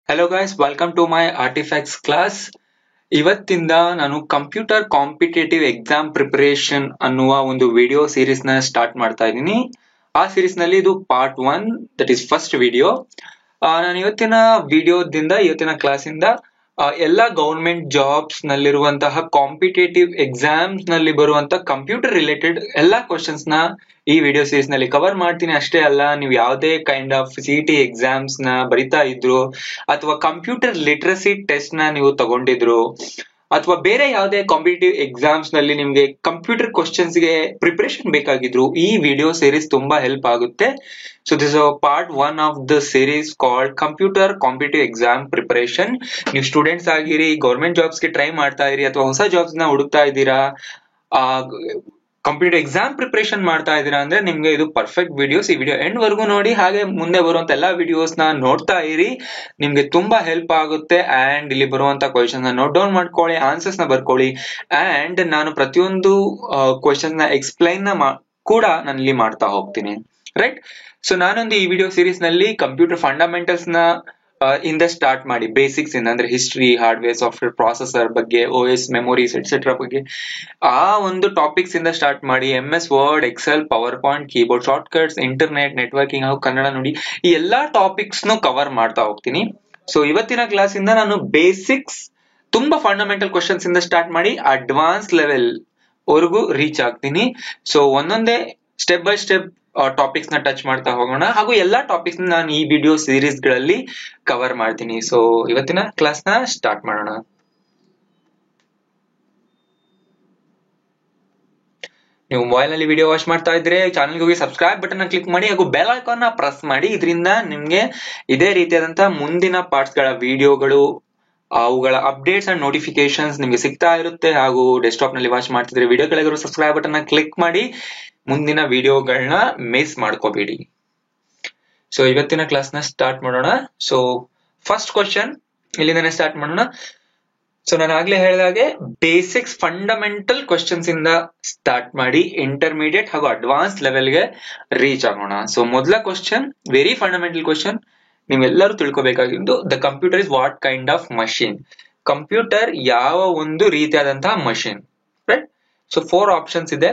Hello guys, welcome to my Artifacts class. ಇವತ್ತಿಂದ ನಾನು computer competitive exam preparation ಅನ್ನುವ ಒಂದು ವಿಡಿಯೋ ಸೀರೀಸ್ ನ ಸ್ಟಾರ್ಟ್ ಮಾಡ್ತಾ ಇದ್ದೀನಿ. ಆ ಸೀರೀಸ್ ನಲ್ಲಿ ಇದು part 1, that is first video. ನಾನು ಇವತ್ತಿನ ಕ್ಲಾಸ್ ಇಂದ ಎಲ್ಲಾ ಗವರ್ಮೆಂಟ್ ಜಾಬ್ಸ್ ನಲ್ಲಿರುವಂತಹ ಕಾಂಪಿಟೇಟಿವ್ ಎಕ್ಸಾಮ್ಸ್ ನಲ್ಲಿ ಬರುವಂತಹ ಕಂಪ್ಯೂಟರ್ ರಿಲೇಟೆಡ್ ಎಲ್ಲಾ ಕ್ವಶನ್ಸ್ ನ ಈ ವಿಡಿಯೋ ಸೀರೀಸ್ ನಲ್ಲಿ ಕವರ್ ಮಾಡ್ತೀನಿ. ಅಷ್ಟೇ ಅಲ್ಲ, ನೀವು ಯಾವುದೇ ಕೈಂಡ್ ಆಫ್ ಸಿಇಟಿ ಎಕ್ಸಾಮ್ಸ್ ನ ಬರಿತಾ ಇದ್ರು ಅಥವಾ ಕಂಪ್ಯೂಟರ್ ಲಿಟ್ರಸಿ ಟೆಸ್ಟ್ ನ ನೀವು ತಗೊಂಡಿದ್ರು ಅಥವಾ ಬೇರೆ ಯಾವುದೇ ಕಾಂಪಿಟೇಟಿವ್ ಎಕ್ಸಾಮ್ಸ್ ನಲ್ಲಿ ನಿಮ್ಗೆ ಕಂಪ್ಯೂಟರ್ ಕ್ವಶನ್ಸ್ ಗೆ ಪ್ರಿಪರೇಷನ್ ಬೇಕಾಗಿದ್ರು, ಈ ವಿಡಿಯೋ ಸೀರೀಸ್ ತುಂಬಾ ಹೆಲ್ಪ್ ಆಗುತ್ತೆ. So this part 1 of the series called computer competitive exam preparation. ನೀವು ಸ್ಟೂಡೆಂಟ್ಸ್ ಆಗಿರಿ, ಗೌರ್ಮೆಂಟ್ ಜಾಬ್ಸ್ ಗೆ ಟ್ರೈ ಮಾಡ್ತಾ ಇರಿ ಅಥವಾ ಹೊಸ ಜಾಬ್ಸ್ ನ ಹುಡುಕ್ತಾ ಇದ್ದೀರಾ, ಕಂಪ್ಯೂಟರ್ ಎಕ್ಸಾಮ್ ಪ್ರಿಪರೇಷನ್ ಮಾಡ್ತಾ ಇದ್ದೀರಾ ಅಂದ್ರೆ ನಿಮ್ಗೆ ಇದು ಪರ್ಫೆಕ್ಟ್ ವಿಡಿಯೋಸ್. ಈ ವಿಡಿಯೋ ಎಂಡ್ ವರ್ಗು ನೋಡಿ, ಹಾಗೆ ಮುಂದೆ ಬರುವಂತ ಎಲ್ಲಾ ವಿಡಿಯೋಸ್ ನ ನೋಡ್ತಾ ಇರಿ, ನಿಮ್ಗೆ ತುಂಬಾ ಹೆಲ್ಪ್ ಆಗುತ್ತೆ. ಅಂಡ್ ಇಲ್ಲಿ ಬರುವಂತ ಕ್ವಶನ್ಸ್ ನ ನೋಟ್ ಡೌನ್ ಮಾಡ್ಕೊಳ್ಳಿ, ಆನ್ಸರ್ಸ್ ನ ಬರ್ಕೊಳ್ಳಿ. ಅಂಡ್ ನಾನು ಪ್ರತಿಯೊಂದು ಕ್ವಶನ್ ನ ಎಕ್ಸ್ಪ್ಲೈನ್ ಕೂಡ ನಾನು ಇಲ್ಲಿ ಮಾಡ್ತಾ ಹೋಗ್ತೀನಿ, ರೈಟ್? ಸೊ ನಾನೊಂದು ಈ ವಿಡಿಯೋ ಸೀರೀಸ್ ನಲ್ಲಿ ಕಂಪ್ಯೂಟರ್ ಫಂಡಮೆಂಟಲ್ಸ್ ನ ಇಂದ ಸ್ಟಾರ್ಟ್ ಮಾಡಿ, ಬೇಸಿಕ್ಸ್ ಇಂದ ಅಂದ್ರೆ ಹಿಸ್ಟ್ರಿ, ಹಾರ್ಡ್ವೇರ್, ಸಾಫ್ಟ್ವೇರ್, ಪ್ರಾಸೆಸರ್ ಬಗ್ಗೆ, OS, ಮೆಮೊರೀಸ್ ಎಟ್ಸೆಟ್ರಾ ಬಗ್ಗೆ ಆ ಒಂದು ಟಾಪಿಕ್ಸ್ ಇಂದ ಸ್ಟಾರ್ಟ್ ಮಾಡಿ MS Word, Excel, PowerPoint, keyboard shortcuts, internet, networking ಹಾಗೂ ಕನ್ನಡ ನುಡಿ, ಈ ಎಲ್ಲಾ ಟಾಪಿಕ್ಸ್ ನು ಕವರ್ ಮಾಡ್ತಾ ಹೋಗ್ತೀನಿ. ಸೊ ಇವತ್ತಿನ ಕ್ಲಾಸ್ ಇಂದ ನಾನು ಬೇಸಿಕ್ಸ್, ತುಂಬಾ ಫಂಡಮೆಂಟಲ್ ಕ್ವಶನ್ಸ್ ಇಂದ ಸ್ಟಾರ್ಟ್ ಮಾಡಿ ಅಡ್ವಾನ್ಸ್ ಲೆವೆಲ್ ವರೆಗೂ ರೀಚ್ ಆಗ್ತೀನಿ. ಸೊ ಒಂದೊಂದೇ ಸ್ಟೆಪ್ ಬೈ ಸ್ಟೆಪ್ ಟಾಪಿಕ್ಸ್ ನ ಟಚ್ ಮಾಡ್ತಾ ಹೋಗೋಣ, ಹಾಗೂ ಎಲ್ಲಾ ಟಾಪಿಕ್ಸ್ ನಾನು ಈ ವಿಡಿಯೋ ಸೀರೀಸ್ ಗಳಲ್ಲಿ ಕವರ್ ಮಾಡ್ತೀನಿ. ಸೊ ಇವತ್ತಿನ ಕ್ಲಾಸ್ ನ ಸ್ಟಾರ್ಟ್ ಮಾಡೋಣ. ನೀವು ಮೊಬೈಲ್ ನಲ್ಲಿ ವಿಡಿಯೋ ವಾಚ್ ಮಾಡ್ತಾ ಇದ್ರೆ ಚಾನಲ್ಗೆ ಹೋಗಿ ಸಬ್ಸ್ಕ್ರೈಬ್ ಬಟನ್ ನ ಕ್ಲಿಕ್ ಮಾಡಿ ಹಾಗೂ ಬೆಲ್ ಐಕಾನ್ ನ ಪ್ರೆಸ್ ಮಾಡಿ. ಇದರಿಂದ ನಿಮ್ಗೆ ಇದೇ ರೀತಿಯಾದಂತಹ ಮುಂದಿನ ಪಾರ್ಟ್ಸ್ ಗಳ ವಿಡಿಯೋಗಳು, ಅವುಗಳ ಅಪ್ಡೇಟ್ಸ್ ಅಂಡ್ ನೋಟಿಫಿಕೇಶನ್ಸ್ ನಿಮ್ಗೆ ಸಿಗ್ತಾ ಇರುತ್ತೆ. ಹಾಗೂ ಡೆಸ್ಕ್ಟಾಪ್ ನಲ್ಲಿ ವಾಚ್ ಮಾಡ್ತಿದ್ರೆ ವಿಡಿಯೋ ಕೆಳಗಿರೋ ಸಬ್ಸ್ಕ್ರೈಬ್ ಬಟನ್ ನ ಕ್ಲಿಕ್ ಮಾಡಿ, ಮುಂದಿನ ವಿಡಿಯೋಗಳನ್ನ ಮಿಸ್ ಮಾಡ್ಕೋಬೇಡಿ. ಸೊ ಇವತ್ತಿನ ಕ್ಲಾಸ್ ನ ಸ್ಟಾರ್ಟ್ ಮಾಡೋಣ. ಸೊ ಫಸ್ಟ್ ಕ್ವಶನ್ ಇಲ್ಲಿಂದಾನೆ ಸ್ಟಾರ್ಟ್ ಮಾಡೋಣ. ಸೊ ನಾನು ಆಗ್ಲೇ ಹೇಳಿದಾಗೆ ಬೇಸಿಕ್ಸ್ ಫಂಡಮೆಂಟಲ್ ಕ್ವಶನ್ಸ್ ಇಂದ ಸ್ಟಾರ್ಟ್ ಮಾಡಿ ಇಂಟರ್ಮೀಡಿಯೇಟ್ ಹಾಗೂ ಅಡ್ವಾನ್ಸ್ ಲೆವೆಲ್ಗೆ ರೀಚ್ ಆಗೋಣ. ಸೊ ಮೊದಲ ಕ್ವಶನ್, ವೆರಿ ಫಂಡಮೆಂಟಲ್ ಕ್ವಶನ್, ನೀವೆಲ್ಲರೂ ತಿಳ್ಕೊಬೇಕಾಗಿದ್ದು, the computer is what kind of machine? Computer ಯಾವ ಒಂದು ರೀತಿಯಾದಂತಹ ಮಷೀನ್, ರೈಟ್? ಸೊ 4 ಆಪ್ಷನ್ಸ್ ಇದೆ: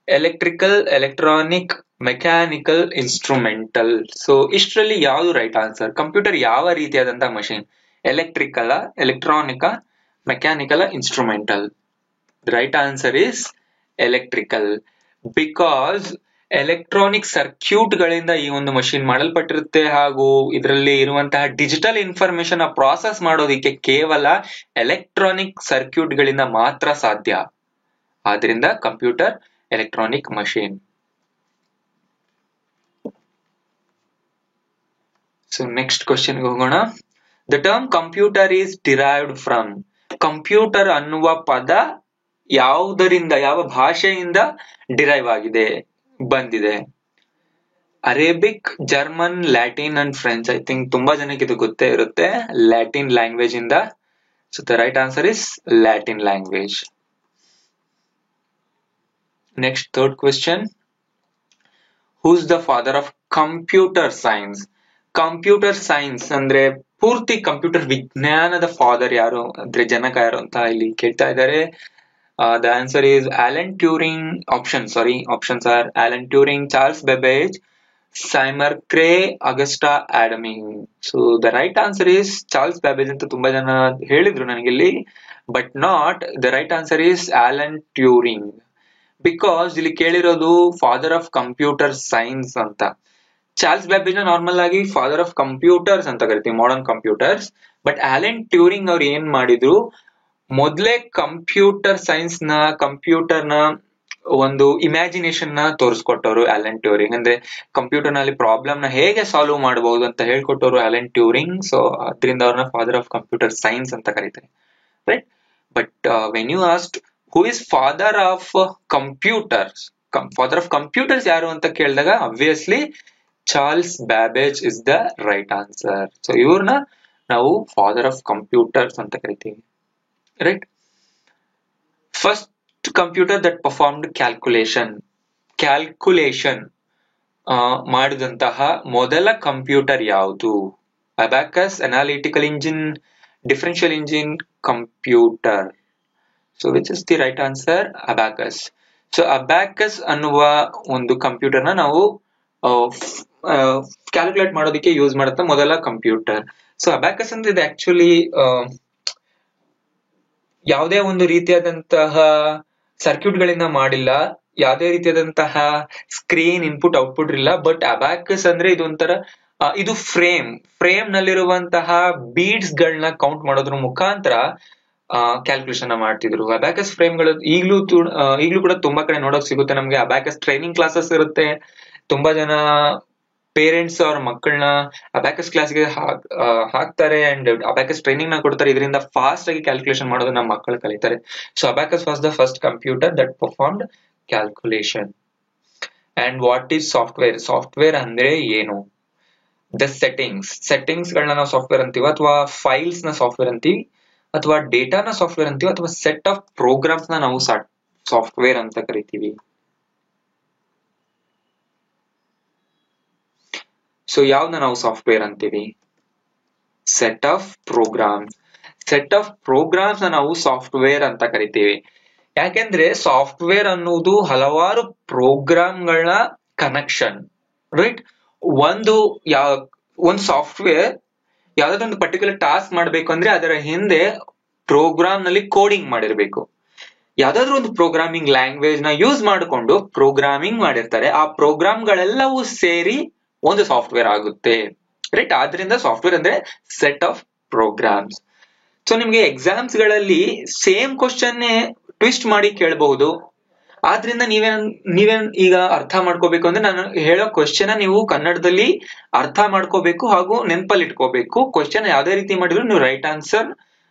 electrical, electronic, mechanical, instrumental. So ಇಷ್ಟರಲ್ಲಿ ಯಾವುದು ರೈಟ್ ಆನ್ಸರ್? ಕಂಪ್ಯೂಟರ್ ಯಾವ ರೀತಿಯಾದಂತಹ machine? Electrical, electronic, mechanical, instrumental? Right answer is electrical. Because electronic circuit ಗಳಿಂದ ಈ ಒಂದು ಮಷೀನ್ ಮಾಡಲ್ಪಟ್ಟಿರುತ್ತೆ, ಹಾಗೂ ಇದರಲ್ಲಿ ಇರುವಂತಹ ಡಿಜಿಟಲ್ ಇನ್ಫಾರ್ಮೇಶನ್ ಪ್ರಾಸೆಸ್ ಮಾಡೋದಿಕ್ಕೆ ಕೇವಲ ಎಲೆಕ್ಟ್ರಾನಿಕ್ ಸರ್ಕ್ಯೂಟ್ ಗಳಿಂದ ಮಾತ್ರ ಸಾಧ್ಯ. ಆದ್ರಿಂದ computer electronic machine. So next question ಹೋಗೋಣ. The term computer is derived from? Computer ಅನ್ನುವ ಪದ ಯಾವುದರಿಂದ, ಯಾವ ಭಾಷೆಯಿಂದ ಡಿರೈವ್ ಆಗಿದೆ, ಬಂದಿದೆ? Arabic, German, Latin and French. I think ತುಂಬಾ ಜನಕ್ಕೆ ಇದು ಗೊತ್ತೇ ಇರುತ್ತೆ, ಲ್ಯಾಟಿನ್ ಲ್ಯಾಂಗ್ವೇಜ್ ಇಂದ. So the right answer is Latin language. Next third question. Who's the father of computer science? Computer science ಅಂದ್ರೆ ಪೂರ್ತಿ ಕಂಪ್ಯೂಟರ್ ವಿಜ್ಞಾನದ ಫಾದರ್ ಯಾರು ಅಂದ್ರೆ ಜನಕ ಯಾರು ಅಂತ ಇಲ್ಲಿ ಕೇಳ್ತಾ ಇದ್ದಾರೆ. The answer is Alan Turing. Options are Alan Turing, Charles Babbage, Seymour Cray, Augusta Ada King. So the right answer is Charles Babbage ಅಂತ ತುಂಬಾ ಜನ ಹೇಳಿದ್ರು ನನಗೆ ಇಲ್ಲಿ, but not. The right answer is Alan Turing. Because ಇಲ್ಲಿ ಕೇಳಿರೋದು father of computer science ಅಂತ. Charles Babbage normal ಆಗಿ ಫಾದರ್ ಆಫ್ ಕಂಪ್ಯೂಟರ್ಸ್ ಅಂತ ಕರಿತೀವಿ, modern computers. But Alan Turing ಅವ್ರು ಏನ್ ಮಾಡಿದ್ರು, ಮೊದಲೇ ಕಂಪ್ಯೂಟರ್ ಸೈನ್ಸ್ ನ, ಕಂಪ್ಯೂಟರ್ ನ ಒಂದು ಇಮ್ಯಾಜಿನೇಷನ್ ನ ತೋರಿಸ್ಕೊಟ್ಟವರು ಆಲನ್ ಟ್ಯೂರಿಂಗ್. ಅಂದ್ರೆ ಕಂಪ್ಯೂಟರ್ ನಲ್ಲಿ ಪ್ರಾಬ್ಲಮ್ ನ ಹೇಗೆ ಸಾಲ್ವ್ ಮಾಡಬಹುದು ಅಂತ ಹೇಳ್ಕೊಟ್ಟವರು ಆಲನ್ ಟ್ಯೂರಿಂಗ್. ಸೊ ಅದರಿಂದ ಅವ್ರನ್ನ ಫಾದರ್ ಆಫ್ ಕಂಪ್ಯೂಟರ್ ಸೈನ್ಸ್ ಅಂತ ಕರೀತಾರೆ, right? But when you ask who is father of computers, father of computers ಯಾರು ಅಂತ ಕೇಳಿದಾಗ obviously Charles Babbage is the right answer. So ಇವ್ರನ್ನ ನಾವು ಫಾದರ್ ಆಫ್ ಕಂಪ್ಯೂಟರ್ಸ್ ಅಂತ ಕರಿತೀವಿ, right? First computer that performed calculation ಮಾಡಿದಂತಹ ಮೊದಲ ಕಂಪ್ಯೂಟರ್ ಯಾವುದು? abacus, analytical engine, differential engine, computer. So which is the right answer? Abacus. So abacus ಅನ್ನುವ ಒಂದು computer ನ ನಾವು ಕ್ಯಾಲ್ಕುಲೇಟ್ ಮಾಡೋದಕ್ಕೆ ಯೂಸ್ ಮಾಡುತ್ತೆ ಮೊದಲ ಕಂಪ್ಯೂಟರ್. ಸೊ ಅಬ್ಯಾಕಸ್ ಅಂದ್ರೆ ಇದು ಆಕ್ಚುಲಿ ಯಾವುದೇ ಒಂದು ರೀತಿಯಾದಂತಹ ಸರ್ಕ್ಯೂಟ್ ಗಳಿಂದ ಮಾಡಿಲ್ಲ, ಯಾವುದೇ ರೀತಿಯಾದಂತಹ ಸ್ಕ್ರೀನ್ ಇನ್ಪುಟ್ ಔಟ್ಪುಟ್ ಇಲ್ಲ. ಬಟ್ ಅಬ್ಯಾಕಸ್ ಅಂದ್ರೆ ಇದೊಂಥರ ಇದು ಫ್ರೇಮ್ ನಲ್ಲಿರುವಂತಹ ಬೀಡ್ಸ್ ಗಳನ್ನ ಕೌಂಟ್ ಮಾಡೋದ್ರ ಮುಖಾಂತರ ಕ್ಯಾಲ್ಕುಲೇಷನ್ ಮಾಡ್ತಿದ್ರು. ಅಬ್ಯಾಕಸ್ ಫ್ರೇಮ್ಗಳು ಈಗಲೂ ಕೂಡ ತುಂಬಾ ಕಡೆ ನೋಡೋಕ್ ಸಿಗುತ್ತೆ ನಮ್ಗೆ. ಅಬ್ಯಾಕಸ್ ಟ್ರೈನಿಂಗ್ ಕ್ಲಾಸಸ್ ಇರುತ್ತೆ. ತುಂಬಾ ಜನ ಪೇರೆಂಟ್ಸ್ ಅವ್ರ ಮಕ್ಕಳನ್ನ ಅಬ್ಯಾಕಸ್ ಕ್ಲಾಸ್ಗೆ ಹಾಕ್ತಾರೆ ಅಂಡ್ ಅಬ್ಯಾಕಸ್ ಟ್ರೈನಿಂಗ್ ನ ಕೊಡ್ತಾರೆ. ಇದರಿಂದ ಫಾಸ್ಟ್ ಆಗಿ ಕ್ಯಾಲ್ಕುಲೇಷನ್ ಮಾಡೋದು ನಮ್ಮ ಮಕ್ಕಳು ಕಲಿತಾರೆ. So abacus was the first computer that performed calculation. And what is software? Software ಅಂದ್ರೆ ಏನು? ದ ಸೆಟ್ಟಿಂಗ್ಸ್ ಗಳನ್ನ ನಾವು ಸಾಫ್ಟ್ವೇರ್ ಅಂತೀವಿ, ಅಥವಾ ಫೈಲ್ಸ್ ನ ಸಾಫ್ಟ್ವೇರ್ ಅಂತೀವಿ, ಅಥವಾ ಡೇಟಾನ ಸಾಫ್ಟ್ವೇರ್ ಅಂತೀವಿ, ಅಥವಾ ಸೆಟ್ ಆಫ್ ಪ್ರೋಗ್ರಾಮ್ಸ್ ನ ನಾವು ಸಾಫ್ಟ್ವೇರ್ ಅಂತ ಕರಿತೀವಿ. ಸೊ ಯಾವ್ದನ್ನ ನಾವು ಸಾಫ್ಟ್ವೇರ್ ಅಂತೀವಿ? ಸೆಟ್ ಆಫ್ ಪ್ರೋಗ್ರಾಮ್ಸ್ ನ ನಾವು ಸಾಫ್ಟ್ವೇರ್ ಅಂತ ಕರಿತೀವಿ. ಯಾಕೆಂದ್ರೆ ಸಾಫ್ಟ್ವೇರ್ ಅನ್ನುವುದು ಹಲವಾರು ಪ್ರೋಗ್ರಾಮ್ಗಳ ಕನೆಕ್ಷನ್, ರೈಟ್? ಒಂದು ಸಾಫ್ಟ್ವೇರ್ ಯಾವ್ದಾದ್ರು ಒಂದು ಪರ್ಟಿಕ್ಯುಲರ್ ಟಾಸ್ಕ್ ಮಾಡ್ಬೇಕು ಅಂದ್ರೆ ಅದರ ಹಿಂದೆ ಪ್ರೋಗ್ರಾಮ್ ನಲ್ಲಿ ಕೋಡಿಂಗ್ ಮಾಡಿರ್ಬೇಕು. ಯಾವ್ದಾದ್ರು ಒಂದು ಪ್ರೋಗ್ರಾಮಿಂಗ್ ಲ್ಯಾಂಗ್ವೇಜ್ ನ ಯೂಸ್ ಮಾಡಿಕೊಂಡು ಪ್ರೋಗ್ರಾಮಿಂಗ್ ಮಾಡಿರ್ತಾರೆ. ಆ ಪ್ರೋಗ್ರಾಮ್ ಗಳೆಲ್ಲವೂ ಸೇರಿ ಒಂದು ಸಾಫ್ಟ್ವೇರ್ ಆಗುತ್ತೆ, ರೈಟ್? ಆದ್ರಿಂದ ಸಾಫ್ಟ್ವೇರ್ ಅಂದ್ರೆ ಸೆಟ್ ಆಫ್ ಪ್ರೋಗ್ರಾಮ್ಸ್. ಸೊ ನಿಮ್ಗೆ ಎಕ್ಸಾಮ್ಸ್ ಗಳಲ್ಲಿ ಸೇಮ್ ಕ್ವಶನ್ ಟ್ವಿಸ್ಟ್ ಮಾಡಿ ಕೇಳಬಹುದು. ಆದ್ರಿಂದ ನೀವೇನ್ ಈಗ ಅರ್ಥ ಮಾಡ್ಕೋಬೇಕು ಅಂದ್ರೆ ನಾನು ಹೇಳೋ ಕ್ವಶನ್ ನೀವು ಕನ್ನಡದಲ್ಲಿ ಅರ್ಥ ಮಾಡ್ಕೋಬೇಕು ಹಾಗೂ ನೆನಪಲ್ಲಿ ಇಟ್ಕೋಬೇಕು. ಕ್ವಶನ್ ಯಾವ್ದೇ ರೀತಿ ಮಾಡಿದ್ರು ನೀವು ರೈಟ್ ಆನ್ಸರ್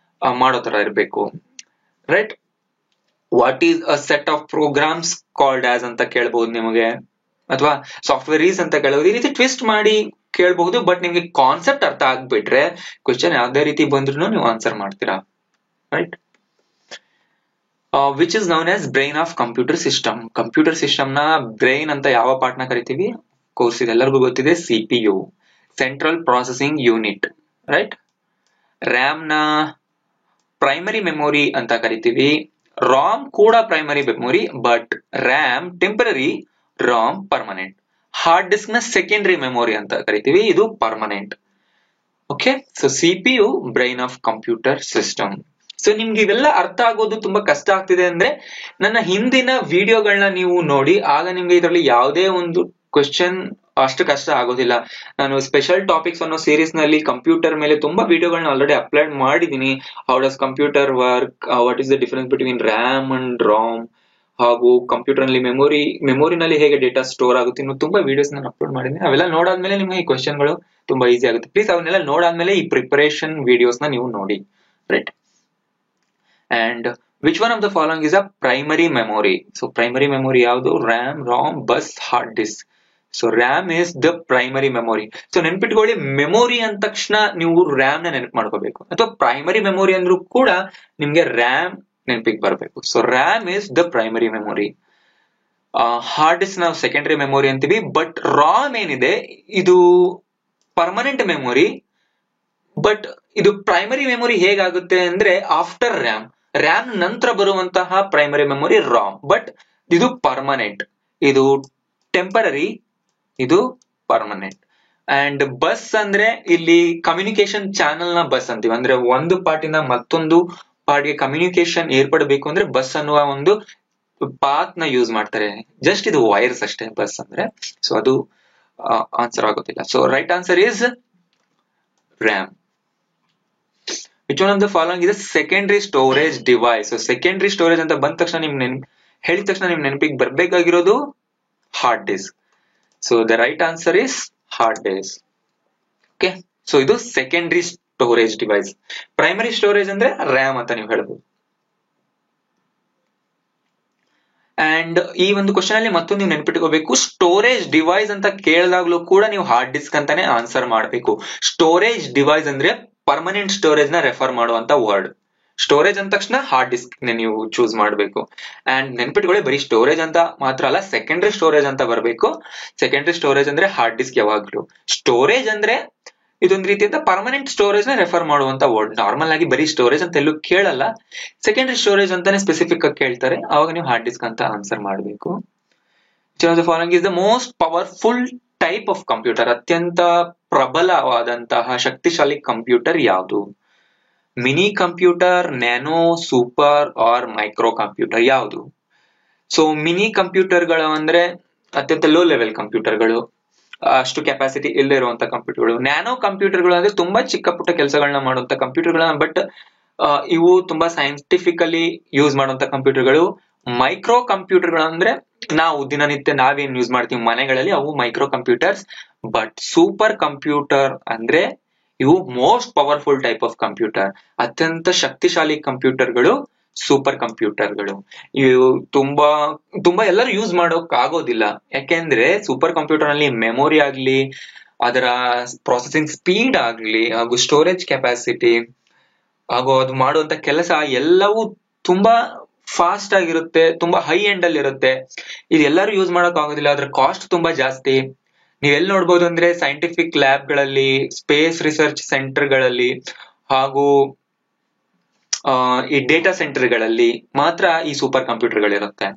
ಮಾಡೋ ತರ ಇರ್ಬೇಕು, right? What is a set of programs called as ಅಂತ ಕೇಳಬಹುದು ನಿಮಗೆ, ಅಥವಾ ಸಾಫ್ಟ್ವೇರ್ ಈಸ್ ಅಂತ ಕೇಳಬಹುದು. ಈ ರೀತಿ ಟ್ವಿಸ್ಟ್ ಮಾಡಿ ಕೇಳಬಹುದು. ಬಟ್ ನಿಮ್ಗೆ ಕಾನ್ಸೆಪ್ಟ್ ಅರ್ಥ ಆಗ್ಬಿಟ್ರೆ ಕ್ವಶನ್ ಯಾವ್ದೇ ರೀತಿ ಬಂದ್ರು ನೀವು ಆನ್ಸರ್ ಮಾಡ್ತೀರಾ, right? Which is known as brain of computer system. Computer system ನ ಬ್ರೈನ್ ಅಂತ ಯಾವ ಪಾರ್ಟ್ ನ ಕರಿತೀವಿ? ಕೋರ್ಸ್ ಇದೆಲ್ಲರಿಗೂ ಗೊತ್ತಿದೆ, CPU, central processing unit, right? RAM ನ ಪ್ರೈಮರಿ ಮೆಮೊರಿ ಅಂತ ಕರಿತೀವಿ. ರಾಮ್ ಕೂಡ primary memory, but RAM temporary, Ram permanent. Hard disk ನ ಸೆಕೆಂಡರಿ ಮೆಮೊರಿ ಅಂತ ಕರಿತೀವಿ, ಇದು permanent. Okay, so CPU brain of computer system. So ನಿಮ್ಗೆ ಇವೆಲ್ಲ ಅರ್ಥ ಆಗೋದು ತುಂಬಾ ಕಷ್ಟ ಆಗ್ತಿದೆ ಅಂದ್ರೆ ನನ್ನ ಹಿಂದಿನ ವಿಡಿಯೋಗಳನ್ನ ನೀವು ನೋಡಿ, ಆಗ ನಿಮ್ಗೆ ಇದರಲ್ಲಿ ಯಾವುದೇ ಒಂದು ಕ್ವೆಶ್ಚನ್ ಅಷ್ಟು ಕಷ್ಟ ಆಗೋದಿಲ್ಲ. ನಾನು ಸ್ಪೆಷಲ್ ಟಾಪಿಕ್ಸ್ ಅನ್ನೋ ಸೀರೀಸ್ ನಲ್ಲಿ ಕಂಪ್ಯೂಟರ್ ಮೇಲೆ ತುಂಬಾ ವಿಡಿಯೋಗಳನ್ನ ಆಲ್ರೆಡಿ ಅಪ್ಲೋಡ್ ಮಾಡಿದೀನಿ. How dos computer work, what is the difference between RAM and Ram, ಹಾಗೂ ಕಂಪ್ಯೂಟರ್ ನಲ್ಲಿ ಮೆಮೊರಿನಲ್ಲಿ ಹೇಗೆ ಡೇಟಾ ಸ್ಟೋರ್ ಆಗುತ್ತೆ, ಇನ್ನು ತುಂಬಾ ವಿಡಿಯೋಸ್ ನಾನು ಅಪ್ಲೋಡ್ ಮಾಡಿದ್ದೀನಿ. ಅವೆಲ್ಲ ನೋಡಾದ್ಮೇಲೆ ನಿಮ್ಗೆ ಈ ಕ್ವೆಶ್ಚನ್ ಗಳು ತುಂಬಾ ಈಸಿ ಆಗುತ್ತೆ. ಪ್ಲೀಸ್ ಅವನ್ನೆಲ್ಲ ನೋಡಾದ್ಮೇಲೆ ಈ ಪ್ರಿಪರೇಷನ್ ವಿಡಿಯೋಸ್ ನ ನೀವು ನೋಡಿ, right? And which one of the following is a primary memory? So primary memory ಯಾವುದು? RAM, ROM, bus, hard disk. So RAM is the primary memory. So ನೆನ್ಪಿಟ್ಕೊಳ್ಳಿ, ಮೆಮೊರಿ ಅಂದ ತಕ್ಷಣ ನೀವು RAM ನ ನೆನಪು ಮಾಡ್ಕೋಬೇಕು, ಅಥವಾ ಪ್ರೈಮರಿ ಮೆಮೊರಿ ಅಂದ್ರೂ ಕೂಡ ನಿಮ್ಗೆ RAM ನೆನಪಿಗೆ ಬರಬೇಕು. So RAM is the primary memory. Hard disk ನಾವು ಸೆಕೆಂಡರಿ ಮೆಮೊರಿ ಅಂತೀವಿ. ಬಟ್ ROM ಏನಿದೆ ಇದು ಪರ್ಮನೆಂಟ್ ಮೆಮೊರಿ. ಬಟ್ ಇದು ಪ್ರೈಮರಿ ಮೆಮೊರಿ ಹೇಗಾಗುತ್ತೆ ಅಂದ್ರೆ ಆಫ್ಟರ್ ರ್ಯಾಮ್ ನಂತರ ಬರುವಂತಹ ಪ್ರೈಮರಿ ಮೆಮೊರಿ ರಾಮ್. ಬಟ್ ಇದು ಪರ್ಮನೆಂಟ್, ಇದು ಟೆಂಪರರಿ, ಇದು ಪರ್ಮನೆಂಟ್. ಅಂಡ್ ಬಸ್ ಅಂದ್ರೆ ಇಲ್ಲಿ ಕಮ್ಯುನಿಕೇಶನ್ ಚಾನೆಲ್ ನ ಬಸ್ ಅಂತೀವಿ. ಅಂದ್ರೆ ಒಂದು ಪಾರ್ಟಿನ ಮತ್ತೊಂದು ಪಾರ್ಟ್ಗೆ ಕಮ್ಯುನಿಕೇಶನ್ ಏರ್ಪಡಬೇಕು ಅಂದ್ರೆ ಬಸ್ ಅನ್ನುವ ಒಂದು ಪಾತ್ ನ ಯೂಸ್ ಮಾಡ್ತಾರೆ. ಜಸ್ಟ್ ಇದು ವೈರ್ಸ್ ಅಷ್ಟೇ ಬಸ್ ಅಂದ್ರೆ. ಸೊ ಅದು ಆನ್ಸರ್ ಆಗೋದಿಲ್ಲ. So right answer is RAM. Which one of the following is a secondary storage device? So secondary storage ಅಂತ ಬಂದ ತಕ್ಷಣ ಹೇಳಿದ ತಕ್ಷಣ ನಿಮ್ ನೆನಪಿಗೆ ಬರ್ಬೇಕಾಗಿರೋದು hard disk. So the right answer is hard disk. Okay, so ಇದು secondary storage device. Primary storage ಅಂದ್ರೆ RAM ಅಂತ ನೀವು ಹೇಳ್ಬೋದು. ಅಂಡ್ ಈ ಒಂದು ಕ್ವಶನ್ ಅಲ್ಲಿ ಮತ್ತೊಂದು ನೀವು ನೆನ್ಪಿಟ್ಕೋಬೇಕು, ಸ್ಟೋರೇಜ್ ಡಿವೈಸ್ ಅಂತ ಕೇಳಿದಾಗ್ಲೂ ಕೂಡ ನೀವು ಹಾರ್ಡ್ ಡಿಸ್ಕ್ ಅಂತಾನೆ ಆನ್ಸರ್ ಮಾಡಬೇಕು. ಸ್ಟೋರೇಜ್ ಡಿವೈಸ್ ಅಂದ್ರೆ ಪರ್ಮನೆಂಟ್ ಸ್ಟೋರೇಜ್ ನ ರೆಫರ್ ಮಾಡುವಂತ ವರ್ಡ್. ಸ್ಟೋರೇಜ್ ಅಂದ ತಕ್ಷಣ ಹಾರ್ಡ್ ಡಿಸ್ಕ್ ನೀವು ಚೂಸ್ ಮಾಡಬೇಕು. ಅಂಡ್ ನೆನ್ಪಿಟ್ಕೊಳ್ಳಿ, ಬರೀ ಸ್ಟೋರೇಜ್ ಅಂತ ಮಾತ್ರ ಅಲ್ಲ, ಸೆಕೆಂಡರಿ ಸ್ಟೋರೇಜ್ ಅಂತ ಬರಬೇಕು. ಸೆಕೆಂಡರಿ ಸ್ಟೋರೇಜ್ ಅಂದ್ರೆ ಹಾರ್ಡ್ ಡಿಸ್ಕ್ ಯಾವಾಗ್ಲೂ. ಸ್ಟೋರೇಜ್ ಅಂದ್ರೆ ಇದೊಂದು ರೀತಿಯಿಂದ ಪರ್ಮನೆಂಟ್ ಸ್ಟೋರೇಜ್ ನ ರೆಫರ್ ಮಾಡುವಂತ ವರ್ಡ್. ನಾರ್ಮಲ್ ಆಗಿ ಬರೀ ಸ್ಟೋರೇಜ್ ಅಂತ ಎಲ್ಲೂ ಕೇಳಲ್ಲ, ಸೆಕೆಂಡರಿ ಸ್ಟೋರೇಜ್ ಅಂತಾನೆ ಸ್ಪೆಸಿಫಿಕ್ ಆಗಿ ಕೇಳ್ತಾರೆ, ಅವಾಗ ನೀವು ಹಾರ್ಡ್ ಡಿಸ್ಕ್ ಅಂತ ಆನ್ಸರ್ ಮಾಡಬೇಕು. Following is the most powerful type of computer. ಅತ್ಯಂತ ಪ್ರಬಲವಾದಂತಹ ಶಕ್ತಿಶಾಲಿ ಕಂಪ್ಯೂಟರ್ ಯಾವುದು? Mini computer, nano, super or micro computer ಯಾವುದು? ಸೊ ಮಿನಿ ಕಂಪ್ಯೂಟರ್ಗಳು ಅಂದ್ರೆ ಅತ್ಯಂತ ಲೋ ಲೆವೆಲ್ ಕಂಪ್ಯೂಟರ್ಗಳು, ಅಷ್ಟು ಕೆಪಾಸಿಟಿ ಇಲ್ಲದೆ ಕಂಪ್ಯೂಟರ್ಗಳು. ನ್ಯಾನೋ ಕಂಪ್ಯೂಟರ್ಗಳು ಅಂದ್ರೆ ತುಂಬಾ ಚಿಕ್ಕ ಪುಟ್ಟ ಕೆಲಸಗಳನ್ನ ಮಾಡುವಂತ ಕಂಪ್ಯೂಟರ್ಗಳ, ಬಟ್ ಇವು ತುಂಬಾ ಸೈಂಟಿಫಿಕಲಿ ಯೂಸ್ ಮಾಡುವಂತ ಕಂಪ್ಯೂಟರ್ಗಳು. ಮೈಕ್ರೋ ಕಂಪ್ಯೂಟರ್ಗಳು ಅಂದ್ರೆ ನಾವು ದಿನನಿತ್ಯ ನಾವೇನ್ ಯೂಸ್ ಮಾಡ್ತೀವಿ ಮನೆಗಳಲ್ಲಿ, ಅವು micro computers. But super computer ಅಂದ್ರೆ ಇವು most powerful type of computer. ಅತ್ಯಂತ ಶಕ್ತಿಶಾಲಿ ಕಂಪ್ಯೂಟರ್ಗಳು ಸೂಪರ್ ಕಂಪ್ಯೂಟರ್ಗಳು. ಇವು ತುಂಬಾ ತುಂಬಾ ಎಲ್ಲರೂ ಯೂಸ್ ಮಾಡೋಕ್ ಆಗೋದಿಲ್ಲ, ಯಾಕೆಂದ್ರೆ ಸೂಪರ್ ಕಂಪ್ಯೂಟರ್ ನಲ್ಲಿ ಮೆಮೊರಿ ಆಗ್ಲಿ, ಅದರ ಪ್ರೊಸೆಸಿಂಗ್ ಸ್ಪೀಡ್ ಆಗ್ಲಿ, ಹಾಗೂ ಸ್ಟೋರೇಜ್ ಕೆಪಾಸಿಟಿ, ಹಾಗೂ ಅದು ಮಾಡುವಂತ ಕೆಲಸ ಎಲ್ಲವೂ ತುಂಬಾ ಫಾಸ್ಟ್ ಆಗಿರುತ್ತೆ, ತುಂಬಾ ಹೈ ಎಂಡ್ ಅಲ್ಲಿ ಇರುತ್ತೆ. ಇದೆಲ್ಲರೂ ಯೂಸ್ ಮಾಡಕ್ ಆಗೋದಿಲ್ಲ, ಅದ್ರ ಕಾಸ್ಟ್ ತುಂಬಾ ಜಾಸ್ತಿ. ನೀವೆಲ್ಲಿ ನೋಡ್ಬೋದು ಅಂದ್ರೆ ಸೈಂಟಿಫಿಕ್ ಲ್ಯಾಬ್ ಗಳಲ್ಲಿ, ಸ್ಪೇಸ್ ರಿಸರ್ಚ್ ಸೆಂಟರ್ ಗಳಲ್ಲಿ, ಹಾಗೂ ಈ ಡೇಟಾ ಸೆಂಟರ್ ಗಳಲ್ಲಿ ಮಾತ್ರ ಈ ಸೂಪರ್ ಕಂಪ್ಯೂಟರ್ ಗಳಿರುತ್ತೆ.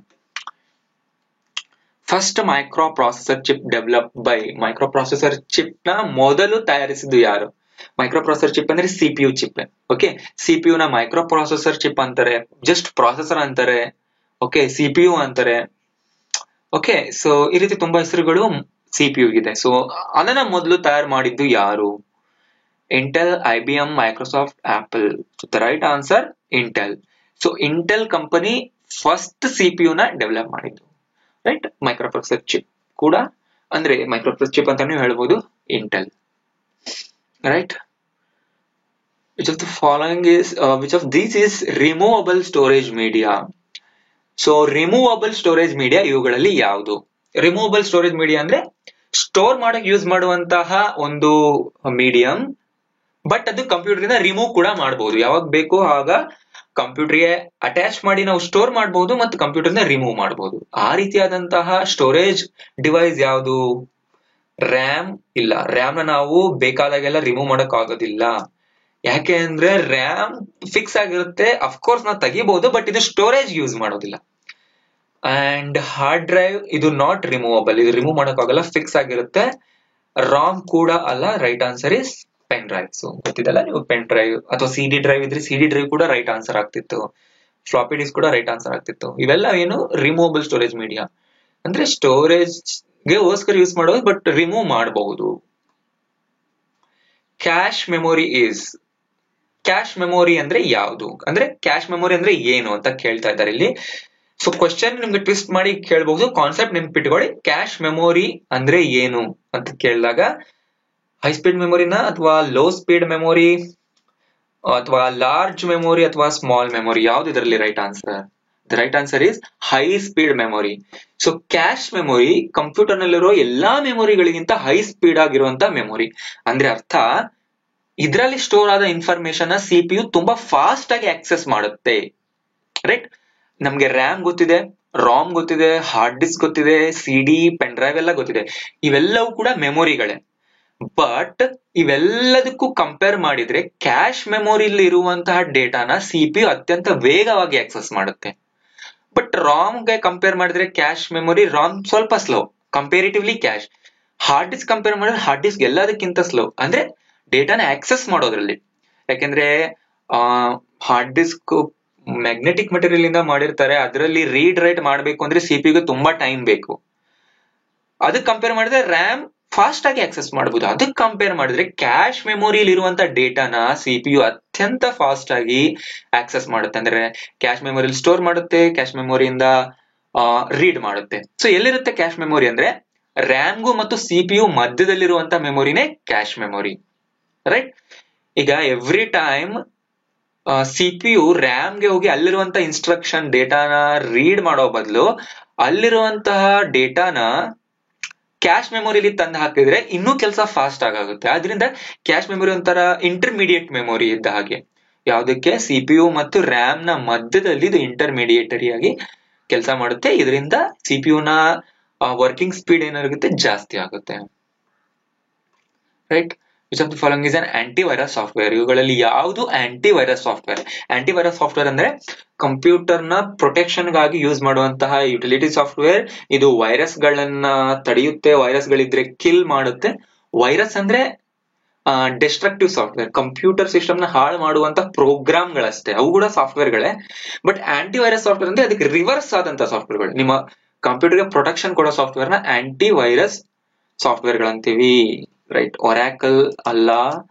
First micro processor chip develop by. Micro processor chip ನ ಮೊದಲು ತಯಾರಿಸಿದ್ದು ಯಾರು? ಮೈಕ್ರೋ ಪ್ರೊಸೆಸರ್ ಚಿಪ್ ಅಂದ್ರೆ ಸಿಪಿಯು ಚಿಪ್. ಓಕೆ, ಸಿಪಿಯು ನ ಮೈಕ್ರೋ ಪ್ರೊಸೆಸರ್ ಚಿಪ್ ಅಂತಾರೆ, ಜಸ್ಟ್ ಪ್ರೊಸೆಸರ್ ಅಂತಾರೆ. ಓಕೆ, ಸಿಪಿಯು ಅಂತಾರೆ. ಓಕೆ, ಸೊ ಈ ರೀತಿ ತುಂಬಾ ಹೆಸರುಗಳು ಸಿಪಿಯು ಇದೆ. ಸೊ ಅದನ್ನ ಮೊದಲು ತಯಾರು ಮಾಡಿದ್ದು ಯಾರು? Intel, IBM, Microsoft, apple. The right answer Intel. So Intel company first CPU ನ ಡೆವಲಪ್ ಮಾಡಿದ್ದು. ರೈಟ್, ಮೈಕ್ರೋ ಪ್ರೊಸೆಸರ್ ಚಿಪ್ ಕೂಡ ಅಂದ್ರೆ ಮೈಕ್ರೋ ಪ್ರೊಸೆಸರ್ ಚಿಪ್ ಅಂತಾನು ಹೇಳ್ಬೋದು Intel. Right, which of the following is which of these is removable storage media? So removable storage media ಇವುಗಳಲ್ಲಿ ಯಾವುದು? Removable storage media ಅಂದ್ರೆ store ಮಾಡಕ್ ಯೂಸ್ ಮಾಡುವಂತಹ ಒಂದು ಮೀಡಿಯಂ, ಬಟ್ ಅದು ಕಂಪ್ಯೂಟರ್ ಇಂದ ರಿಮೂವ್ ಕೂಡ ಮಾಡಬಹುದು. ಯಾವಾಗ ಬೇಕು ಆಗ ಕಂಪ್ಯೂಟರ್ಗೆ ಅಟ್ಯಾಚ್ ಮಾಡಿ ನಾವು ಸ್ಟೋರ್ ಮಾಡಬಹುದು ಮತ್ತು ಕಂಪ್ಯೂಟರ್ ನ ರಿಮೂವ್ ಮಾಡಬಹುದು. ಆ ರೀತಿಯಾದಂತಹ ಸ್ಟೋರೇಜ್ ಡಿವೈಸ್ ಯಾವುದು? ರ್ಯಾಮ್ ಇಲ್ಲ, ರ್ಯಾಮ್ ನ ನಾವು ಬೇಕಾದಾಗೆಲ್ಲ ರಿಮೂವ್ ಮಾಡಕ್ ಆಗೋದಿಲ್ಲ. ಯಾಕೆ ಅಂದ್ರೆ ರ್ಯಾಮ್ ಫಿಕ್ಸ್ ಆಗಿರುತ್ತೆ, ಅಫ್ಕೋರ್ಸ್ ನಾವು ತೆಗಿಬಹುದು, ಬಟ್ ಇದು ಸ್ಟೋರೇಜ್ ಯೂಸ್ ಮಾಡೋದಿಲ್ಲ. ಅಂಡ್ ಹಾರ್ಡ್ ಡ್ರೈವ್ ಇದು ನಾಟ್ ರಿಮೂವಬಲ್, ಇದು ರಿಮೂವ್ ಮಾಡಕ್ ಆಗಲ್ಲ, ಫಿಕ್ಸ್ ಆಗಿರುತ್ತೆ. ರಾಮ್ ಕೂಡ ಅಲ್ಲ. Right answer is pen drive. So ಗೊತ್ತಿದಲ್ಲ ನೀವು, ಪೆನ್ ಡ್ರೈವ್ ಅಥವಾ ಸಿಡಿ ಡ್ರೈವ್ ಇದ್ರೆ ಸಿಡಿ ಡ್ರೈವ್ ಕೂಡ ರೈಟ್ ಆನ್ಸರ್ ಆಗ್ತಿತ್ತು, ಫ್ಲಾಪಿ ಡಿಸ್ಕ್ ಕೂಡ ರೈಟ್ ಆನ್ಸರ್ ಆಗ್ತಿತ್ತು. ಇವೆಲ್ಲ ಏನು ರಿಮೂವಬಲ್ ಸ್ಟೋರೇಜ್ ಮೀಡಿಯಾ ಅಂದ್ರೆ ಸ್ಟೋರೇಜ್ ಗೆ ಗೋಸ್ಕರ ಯೂಸ್ ಮಾಡೋದು, ಬಟ್ ರಿಮೂವ್ ಮಾಡಬಹುದು. Cache memory is. Cache memory ಅಂದ್ರೆ ಯಾವುದು? ಅಂದ್ರೆ ಕ್ಯಾಶ್ ಮೆಮೊರಿ ಅಂದ್ರೆ ಏನು ಅಂತ ಕೇಳ್ತಾ ಇದ್ದಾರೆ ಇಲ್ಲಿ. ಸೊ ಕ್ವಶನ್ ನಿಮ್ಗೆ ಟ್ವಿಸ್ಟ್ ಮಾಡಿ ಕೇಳಬಹುದು, ಕಾನ್ಸೆಪ್ಟ್ ನೆನ್ಪಿಟ್ಕೊಳ್ಳಿ. ಕ್ಯಾಶ್ ಮೆಮೊರಿ ಅಂದ್ರೆ ಏನು ಅಂತ ಕೇಳಿದಾಗ ಹೈ ಸ್ಪೀಡ್ ಮೆಮೊರಿನ ಅಥವಾ ಲೋ ಸ್ಪೀಡ್ ಮೆಮೊರಿ ಅಥವಾ ಲಾರ್ಜ್ ಮೆಮೊರಿ ಅಥವಾ ಸ್ಮಾಲ್ ಮೆಮೊರಿ, ಯಾವ್ದು ಇದರಲ್ಲಿ right answer? The right answer is high speed memory. So cache memory computer ನಲ್ಲಿರೋ ಎಲ್ಲಾ ಮೆಮೊರಿಗಳಿಗಿಂತ ಹೈ ಸ್ಪೀಡ್ ಆಗಿರುವಂತ ಮೆಮೊರಿ. ಅಂದ್ರೆ ಅರ್ಥ, ಇದರಲ್ಲಿ ಸ್ಟೋರ್ ಆದ ಇನ್ಫಾರ್ಮೇಶನ್ ಸಿಪಿಯು ತುಂಬಾ ಫಾಸ್ಟ್ ಆಗಿ ಆಕ್ಸೆಸ್ ಮಾಡುತ್ತೆ. ರೈಟ್, ನಮ್ಗೆ ರ್ಯಾಮ್ ಗೊತ್ತಿದೆ, ರಾಮ್ ಗೊತ್ತಿದೆ, ಹಾರ್ಡ್ ಡಿಸ್ಕ್ ಗೊತ್ತಿದೆ, ಸಿಡಿ, ಪೆನ್ ಡ್ರೈವ್ ಎಲ್ಲ ಗೊತ್ತಿದೆ. ಇವೆಲ್ಲವೂ ಕೂಡ ಮೆಮೊರಿಗಳೇ. ಬಟ್ ಇವೆಲ್ಲದಕ್ಕೂ ಕಂಪೇರ್ ಮಾಡಿದ್ರೆ ಕ್ಯಾಶ್ ಮೆಮೊರಿಲಿ ಇರುವಂತಹ ಡೇಟಾನ ಸಿಪಿಯು ಅತ್ಯಂತ ವೇಗವಾಗಿ ಆಕ್ಸೆಸ್ ಮಾಡುತ್ತೆ. ಬಟ್ ರಾಮ್ ಗೆ ಕಂಪೇರ್ ಮಾಡಿದ್ರೆ ಕ್ಯಾಶ್ ಮೆಮೊರಿ, ರಾಮ್ ಸ್ವಲ್ಪ slow comparatively cash. Hard disk compare ಮಾಡಿದ್ರೆ ಹಾರ್ಡ್ ಡಿಸ್ಕ್ ಎಲ್ಲದಕ್ಕಿಂತ ಸ್ಲೋ, ಅಂದ್ರೆ ಡೇಟಾನ ಆಕ್ಸೆಸ್ ಮಾಡೋದ್ರಲ್ಲಿ. ಯಾಕೆಂದ್ರೆ ಹಾರ್ಡ್ ಡಿಸ್ಕ್ ಮ್ಯಾಗ್ನೆಟಿಕ್ ಮೆಟೀರಿಯಲ್ ಇಂದ ಮಾಡಿರ್ತಾರೆ, ಅದರಲ್ಲಿ ರೀಡ್ ರೈಟ್ ಮಾಡ್ಬೇಕು ಅಂದ್ರೆ ಸಿಪಿಯುಗೆ ತುಂಬಾ ಟೈಮ್ ಬೇಕು. ಅದಕ್ಕೆ ಕಂಪೇರ್ ಮಾಡಿದ್ರೆ ರ್ಯಾಮ್ ಫಾಸ್ಟ್ ಆಗಿ ಆಕ್ಸೆಸ್ ಮಾಡಬಹುದು. ಅದಕ್ಕೆ ಕಂಪೇರ್ ಮಾಡಿದ್ರೆ ಕ್ಯಾಶ್ ಮೆಮೊರಿಯಲ್ಲಿ ಇರುವಂತ ಡೇಟಾನ ಸಿಪಿಯು ಅತ್ಯಂತ ಫಾಸ್ಟ್ ಆಗಿ ಆಕ್ಸೆಸ್ ಮಾಡುತ್ತೆ. ಅಂದ್ರೆ ಕ್ಯಾಶ್ ಮೆಮೊರಿಯಲ್ಲಿ ಸ್ಟೋರ್ ಮಾಡುತ್ತೆ, ಕ್ಯಾಶ್ ಮೆಮೊರಿಯಿಂದ ರೀಡ್ ಮಾಡುತ್ತೆ. ಸೊ ಎಲ್ಲಿರುತ್ತೆ ಕ್ಯಾಶ್ ಮೆಮೊರಿ ಅಂದ್ರೆ ರ್ಯಾಮ್ಗೂ ಮತ್ತು ಸಿಪಿಯು ಮಧ್ಯದಲ್ಲಿರುವಂತ ಮೆಮೊರಿನೇ ಕ್ಯಾಶ್ ಮೆಮೊರಿ. ರೈಟ್, ಈಗ ಎವ್ರಿ ಟೈಮ್ ಸಿಪಿಯು ರ್ಯಾಮ್ಗೆ ಹೋಗಿ ಅಲ್ಲಿರುವಂತ ಇನ್ಸ್ಟ್ರಕ್ಷನ್ ಡೇಟಾನ ರೀಡ್ ಮಾಡೋ ಬದಲು ಅಲ್ಲಿರುವಂತಹ ಡೇಟಾನ ಕ್ಯಾಶ್ ಮೆಮೊರಿಲಿ ತಂದು ಹಾಕಿದ್ರೆ ಇನ್ನೂ ಕೆಲಸ ಫಾಸ್ಟ್ ಆಗುತ್ತೆ. ಆದ್ರಿಂದ ಕ್ಯಾಶ್ ಮೆಮೊರಿ ಒಂಥರ ಇಂಟರ್ಮೀಡಿಯೇಟ್ ಮೆಮೊರಿ ಇದ್ದ ಹಾಗೆ. ಯಾವುದಕ್ಕೆ? ಸಿಪಿಯು ಮತ್ತು ರ್ಯಾಮ್ ನ ಮಧ್ಯದಲ್ಲಿ ಇದು ಇಂಟರ್ಮೀಡಿಯೇಟರಿ ಆಗಿ ಕೆಲಸ ಮಾಡುತ್ತೆ. ಇದರಿಂದ ಸಿಪಿಯು ನ ವರ್ಕಿಂಗ್ ಸ್ಪೀಡ್ ಏನಾಗುತ್ತೆ, ಜಾಸ್ತಿ ಆಗುತ್ತೆ. Right, which of the following is an antivirus software. ಇವುಗಳಲ್ಲಿ ಯಾವುದು ಆಂಟಿವೈರಸ್ ಸಾಫ್ಟ್ವೇರ್? ಆಂಟಿವೈರಸ್ ಸಾಫ್ಟ್ವೇರ್ ಅಂದ್ರೆ ಕಂಪ್ಯೂಟರ್ ನ ಪ್ರೊಟೆಕ್ಷನ್ ಗಾಗಿ ಯೂಸ್ ಮಾಡುವಂತಹ ಯುಟಿಲಿಟಿ ಸಾಫ್ಟ್ವೇರ್. ಇದು ವೈರಸ್ ಗಳನ್ನ ತಡೆಯುತ್ತೆ, ವೈರಸ್ ಗಳಿದ್ರೆ ಕಿಲ್ ಮಾಡುತ್ತೆ. ವೈರಸ್ ಅಂದ್ರೆ ಡೆಸ್ಟ್ರಕ್ಟಿವ್ ಸಾಫ್ಟ್ವೇರ್, ಕಂಪ್ಯೂಟರ್ ಸಿಸ್ಟಮ್ ನ ಹಾಳು ಮಾಡುವಂತ ಪ್ರೋಗ್ರಾಮ್ ಗಳಷ್ಟೇ, ಅವು ಕೂಡ ಸಾಫ್ಟ್ವೇರ್ ಗಳೇ. ಬಟ್ ಆಂಟಿವೈರಸ್ ಸಾಫ್ಟ್ವೇರ್ ಅಂದ್ರೆ ಅದಕ್ಕೆ ರಿವರ್ಸ್ ಆದಂತ ಸಾಫ್ಟ್ವೇರ್ ಗಳು. ನಿಮ್ಮ ಕಂಪ್ಯೂಟರ್ಗೆ ಪ್ರೊಟೆಕ್ಷನ್ ಕೊಡೋ ಸಾಫ್ಟ್ವೇರ್ ನ ಆಂಟಿವೈರಸ್ ಸಾಫ್ಟ್ವೇರ್ ಗಳಂತೀವಿ, ರೈಟ್? ಒರಾಕಲ್ ಅಲ್ಲ,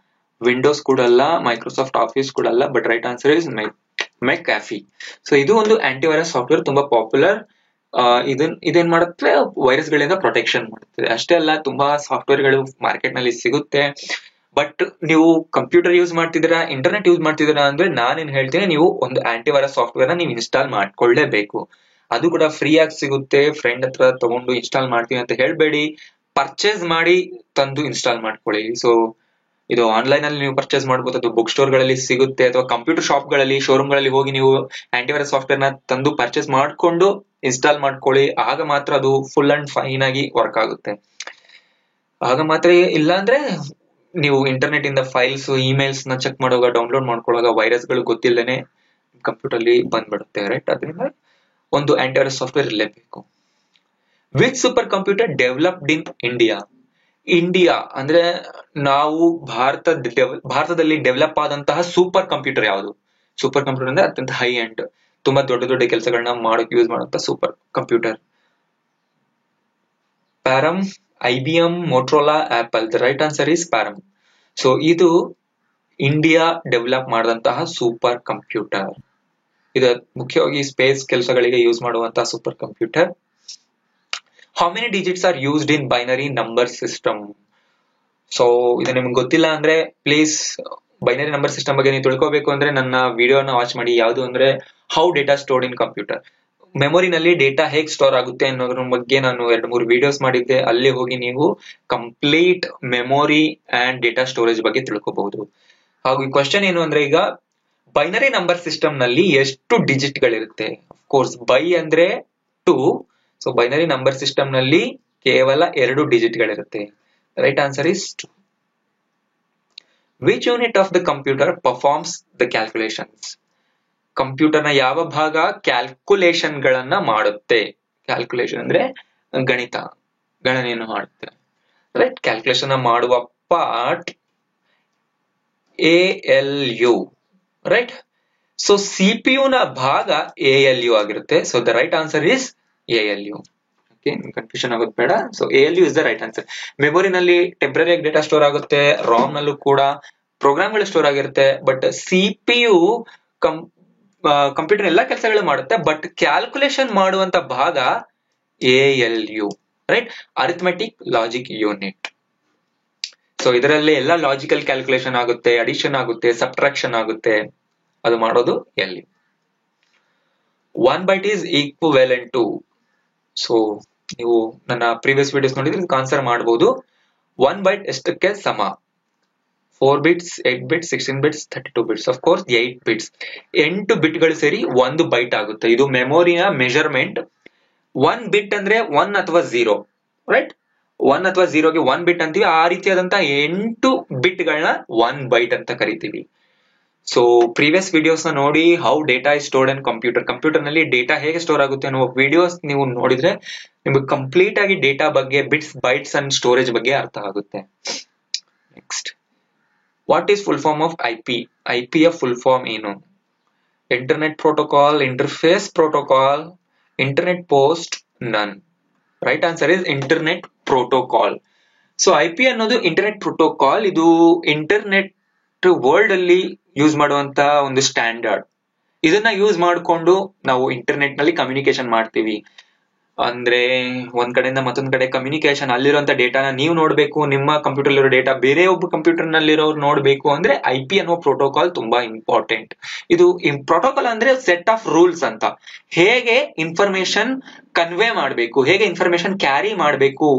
ವಿಂಡೋಸ್ ಕೂಡ ಅಲ್ಲ, ಮೈಕ್ರೋಸಾಫ್ಟ್ ಆಫೀಸ್ ಕೂಡ ಅಲ್ಲ, but right answer is McAfee. So ಇದು ಒಂದು ಆಂಟಿವೈರಸ್ ಸಾಫ್ಟ್ವೇರ್, ತುಂಬಾ ಪಾಪ್ಯುಲರ್. ಇದೇನ್ ಮಾಡುತ್ತೆ? ವೈರಸ್ ಗಳಿಂದ ಪ್ರೊಟೆಕ್ಷನ್ ಮಾಡುತ್ತೆ. ಅಷ್ಟೇ ಅಲ್ಲ, ತುಂಬಾ ಸಾಫ್ಟ್ವೇರ್ ಗಳು ಮಾರ್ಕೆಟ್ ನಲ್ಲಿ ಸಿಗುತ್ತೆ. ಬಟ್ ನೀವು ಕಂಪ್ಯೂಟರ್ ಯೂಸ್ ಮಾಡ್ತಿದ್ದೀರಾ, ಇಂಟರ್ನೆಟ್ ಯೂಸ್ ಮಾಡ್ತಿದ್ದೀರಾ ಅಂದ್ರೆ ನಾನೇನ್ ಹೇಳ್ತೀನಿ, ನೀವು ಒಂದು ಆಂಟಿವೈರಸ್ ಸಾಫ್ಟ್ವೇರ್ ನ ನೀವು ಇನ್ಸ್ಟಾಲ್ ಮಾಡ್ಕೊಳ್ಳೇಬೇಕು. ಅದು ಕೂಡ ಫ್ರೀ ಆಗಿ ಸಿಗುತ್ತೆ. ಫ್ರೆಂಡ್ ಹತ್ರ ತಗೊಂಡು ಇನ್ಸ್ಟಾಲ್ ಮಾಡ್ತೀನಿ ಅಂತ ಹೇಳ್ಬೇಡಿ, ಪರ್ಚೇಸ್ ಮಾಡಿ ತಂದು ಇನ್ಸ್ಟಾಲ್ ಮಾಡ್ಕೊಳ್ಳಿ. ಸೊ ಇದು ಆನ್ಲೈನ್ ಅಲ್ಲಿ ನೀವು ಪರ್ಚೇಸ್ ಮಾಡಬಹುದು, ಅದು ಬುಕ್ ಸ್ಟೋರ್ ಗಳಲ್ಲಿ ಸಿಗುತ್ತೆ, ಅಥವಾ ಕಂಪ್ಯೂಟರ್ ಶಾಪ್ ಗಳಲ್ಲಿ, ಶೋರೂಮ್ ಗಳಲ್ಲಿ ಹೋಗಿ ನೀವು ಆಂಟಿವೈರಸ್ ಸಾಫ್ಟ್ವೇರ್ ನ ತಂದು ಪರ್ಚೇಸ್ ಮಾಡ್ಕೊಂಡು ಇನ್ಸ್ಟಾಲ್ ಮಾಡ್ಕೊಳ್ಳಿ. ಆಗ ಮಾತ್ರ ಅದು ಫುಲ್ ಅಂಡ್ ಫೈನ್ ಆಗಿ ವರ್ಕ್ ಆಗುತ್ತೆ. ಆಗ ಮಾತ್ರ. ಇಲ್ಲ ಅಂದ್ರೆ ನೀವು ಇಂಟರ್ನೆಟ್ ಇಂದ ಫೈಲ್ಸ್, ಇಮೇಲ್ಸ್ ನ ಚೆಕ್ ಮಾಡುವಾಗ, ಡೌನ್ಲೋಡ್ ಮಾಡ್ಕೊಳ್ಳುವಾಗ ವೈರಸ್ ಗಳು ಗೊತ್ತಿಲ್ಲದೇನೆ ಕಂಪ್ಯೂಟರ್ ಅಲ್ಲಿ ಬಂದ್ಬಿಡುತ್ತೆ, ರೈಟ್? ಅದರಿಂದ ಒಂದು ಆಂಟಿವೈರಸ್ ಸಾಫ್ಟ್ವೇರ್ ಇರಲೇಬೇಕು. Which super computer developed in India? India ಅಂದ್ರೆ ನಾವು ಭಾರತದಲ್ಲಿ ಡೆವಲಪ್ ಆದಂತಹ ಸೂಪರ್ ಕಂಪ್ಯೂಟರ್ ಯಾವುದು? ಸೂಪರ್ ಕಂಪ್ಯೂಟರ್ ಅಂದ್ರೆ ಅತ್ಯಂತ ಹೈ ಎಂಡ್, ತುಂಬಾ ದೊಡ್ಡ ದೊಡ್ಡ ಕೆಲಸಗಳನ್ನ ಮಾಡೋಕೆ ಯೂಸ್ ಮಾಡುವಂತ super computer. Param, IBM, Motorola, Apple. The right answer is Param. So ಇದು ಇಂಡಿಯಾ ಡೆವಲಪ್ ಮಾಡಿದಂತಹ ಸೂಪರ್ ಕಂಪ್ಯೂಟರ್. ಇದು ಮುಖ್ಯವಾಗಿ ಸ್ಪೇಸ್ ಕೆಲಸಗಳಿಗೆ ಯೂಸ್ ಮಾಡುವಂತಹ super computer. How many digits are used in binary number system? So ಇದು ನಿಮ್ಗೆ ಗೊತ್ತಿಲ್ಲ ಅಂದ್ರೆ ಪ್ಲೀಸ್, ಬೈನರಿ ನಂಬರ್ ಸಿಸ್ಟಮ್ ಬಗ್ಗೆ ನೀವು ತಿಳ್ಕೋಬೇಕು ಅಂದ್ರೆ ನನ್ನ ವಿಡಿಯೋನ ವಾಚ್ ಮಾಡಿ. ಯಾವುದು ಅಂದ್ರೆ how data stored in computer. ಮೆಮೊರಿನಲ್ಲಿ ಡೇಟಾ ಹೇಗೆ ಸ್ಟೋರ್ ಆಗುತ್ತೆ ಅನ್ನೋದ್ರ ಬಗ್ಗೆ ನಾನು 2-3 ವಿಡಿಯೋಸ್ ಮಾಡಿದ್ದೆ. ಅಲ್ಲಿ ಹೋಗಿ ನೀವು complete memory and data storage ಬಗ್ಗೆ ತಿಳ್ಕೋಬಹುದು. ಹಾಗೂ ಈ ಕ್ವಶನ್ ಏನು ಅಂದ್ರೆ, ಈಗ ಬೈನರಿ ನಂಬರ್ ಸಿಸ್ಟಮ್ ನಲ್ಲಿ ಎಷ್ಟು ಡಿಜಿಟ್ ಗಳಿರುತ್ತೆ? ಕೋರ್ಸ್ ಬೈ ಅಂದ್ರೆ 2. ಸೊ ಬೈನರಿ ನಂಬರ್ ಸಿಸ್ಟಮ್ ನಲ್ಲಿ ಕೇವಲ 2 ಡಿಜಿಟ್ ಗಳಿರುತ್ತೆ. Right answer is 2. Which unit of the computer performs the calculations? Computer ನ ಯಾವ ಭಾಗ ಕ್ಯಾಲ್ಕುಲೇಷನ್ ಗಳನ್ನ ಮಾಡುತ್ತೆ? ಕ್ಯಾಲ್ಕುಲೇಷನ್ ಅಂದ್ರೆ ಗಣನೆಯನ್ನು ಮಾಡುತ್ತೆ, ರೈಟ್? ಕ್ಯಾಲ್ಕುಲೇಷನ್ ಮಾಡುವ part ALU, right? So CPU ನ ಭಾಗ ALU ಆಗಿರುತ್ತೆ. So the right answer is ALU. Okay, confusion ಆಗೋದು ಬೇಡ. So ALU is the right answer. ಮೆಮೊರಿನಲ್ಲಿ ಟೆಂಪರರಿ ಡೇಟಾ ಸ್ಟೋರ್ ಆಗುತ್ತೆ, ರಾಮ್ ನಲ್ಲೂ ಕೂಡ ಪ್ರೋಗ್ರಾಮ್ ಗಳು ಸ್ಟೋರ್ ಆಗಿರುತ್ತೆ. ಬಟ್ CPU ಕಂಪ್ಯೂಟರ್ ಎಲ್ಲಾ ಕೆಲಸಗಳು ಮಾಡುತ್ತೆ, ಬಟ್ ಕ್ಯಾಲ್ಕುಲೇಷನ್ ಮಾಡುವಂತ ಭಾಗ ALU, right? Arithmetic logic unit. So ಇದರಲ್ಲಿ ಎಲ್ಲ ಲಾಜಿಕಲ್ ಕ್ಯಾಲ್ಕುಲೇಷನ್ ಆಗುತ್ತೆ, ಅಡಿಷನ್ ಆಗುತ್ತೆ, ಸಬ್ಟ್ರಾಕ್ಷನ್ ಆಗುತ್ತೆ, ಅದು ಮಾಡೋದು LU. 1 byte is equivalent to. So ನೀವು ನನ್ನ ಪ್ರೀವಿಯಸ್ ವಿಡಿಯೋಸ್ ನೋಡಿದ್ರೆ ಆನ್ಸರ್ ಮಾಡಬಹುದು. 1 byte ಎಷ್ಟಕ್ಕೆ ಸಮ? 4 bits, 8 bits, 16 bits, 32 bits. Of course 8 bits. 8 ಬಿಟ್ ಗಳು ಸೇರಿ 1 ಬೈಟ್ ಆಗುತ್ತೆ. ಇದು ಮೆಮೊರಿಯ ಮೆಜರ್ಮೆಂಟ್. 1 ಬಿಟ್ ಅಂದ್ರೆ 1 ಅಥವಾ 0, ರೈಟ್? 1 ಅಥವಾ 0ಗೆ 1 ಬಿಟ್ ಅಂತೀವಿ. ಆ ರೀತಿಯಾದಂತಹ 8 ಬಿಟ್ ಗಳನ್ನ 1 ಬೈಟ್ ಅಂತ ಕರಿತೀವಿ. ಸೊ ಪ್ರೀವಿಯಸ್ ವಿಡಿಯೋಸ್ ನ ನೋಡಿ, how data is stored in computer, computer ನಲ್ಲಿ ಡೇಟಾ ಹೇಗೆ ಸ್ಟೋರ್ ಆಗುತ್ತೆ ಅನ್ನೋ ವಿಡಿಯೋಸ್ ನೀವು ನೋಡಿದ್ರೆ ನಿಮಗೆ ಕಂಪ್ಲೀಟ್ ಆಗಿ ಡೇಟಾ ಬಗ್ಗೆ, ಬಿಟ್ಸ್, ಬೈಟ್ಸ್ ಅಂಡ್ ಸ್ಟೋರೇಜ್ ಬಗ್ಗೆ ಅರ್ಥ ಆಗುತ್ತೆ. Next, what is full form of IP? IP ಯ ಫುಲ್ ಫಾರ್ಮ್ ಏನು? Internet protocol, interface protocol, internet post, none. Right answer is internet protocol. So IP ಅನ್ನೋದು ಇಂಟರ್ನೆಟ್ ಪ್ರೋಟೋಕಾಲ್. ಇದು internet world ಅಲ್ಲಿ use ಮಾಡುವಂತ ಒಂದು ಸ್ಟ್ಯಾಂಡರ್ಡ್. ಇದನ್ನ ಯೂಸ್ ಮಾಡಿಕೊಂಡು ನಾವು ಇಂಟರ್ನೆಟ್ ನಲ್ಲಿ ಕಮ್ಯುನಿಕೇಶನ್ ಮಾಡ್ತೀವಿ. ಅಂದ್ರೆ ಒಂದ್ ಕಡೆಯಿಂದ ಮತ್ತೊಂದ್ ಕಡೆ ಕಮ್ಯುನಿಕೇಶನ್, ಅಲ್ಲಿರುವಂತ ಡೇಟಾನ ನೀವು ನೋಡ್ಬೇಕು, ನಿಮ್ಮ ಕಂಪ್ಯೂಟರ್ ಇರೋ ಡೇಟಾ ಬೇರೆ ಒಬ್ಬ ಕಂಪ್ಯೂಟರ್ ನಲ್ಲಿರೋರು ನೋಡ್ಬೇಕು ಅಂದ್ರೆ IP ಅನ್ನೋ ಪ್ರೋಟೋಕಾಲ್ ತುಂಬಾ ಇಂಪಾರ್ಟೆಂಟ್. ಇದು ಪ್ರೋಟೋಕಾಲ್ ಅಂದ್ರೆ ಸೆಟ್ ಆಫ್ ರೂಲ್ಸ್ ಅಂತ. ಹೇಗೆ ಇನ್ಫಾರ್ಮೇಶನ್ ಕನ್ವೆ ಮಾಡ್ಬೇಕು, ಹೇಗೆ ಇನ್ಫಾರ್ಮೇಶನ್ ಕ್ಯಾರಿ ಮಾಡ್ಬೇಕು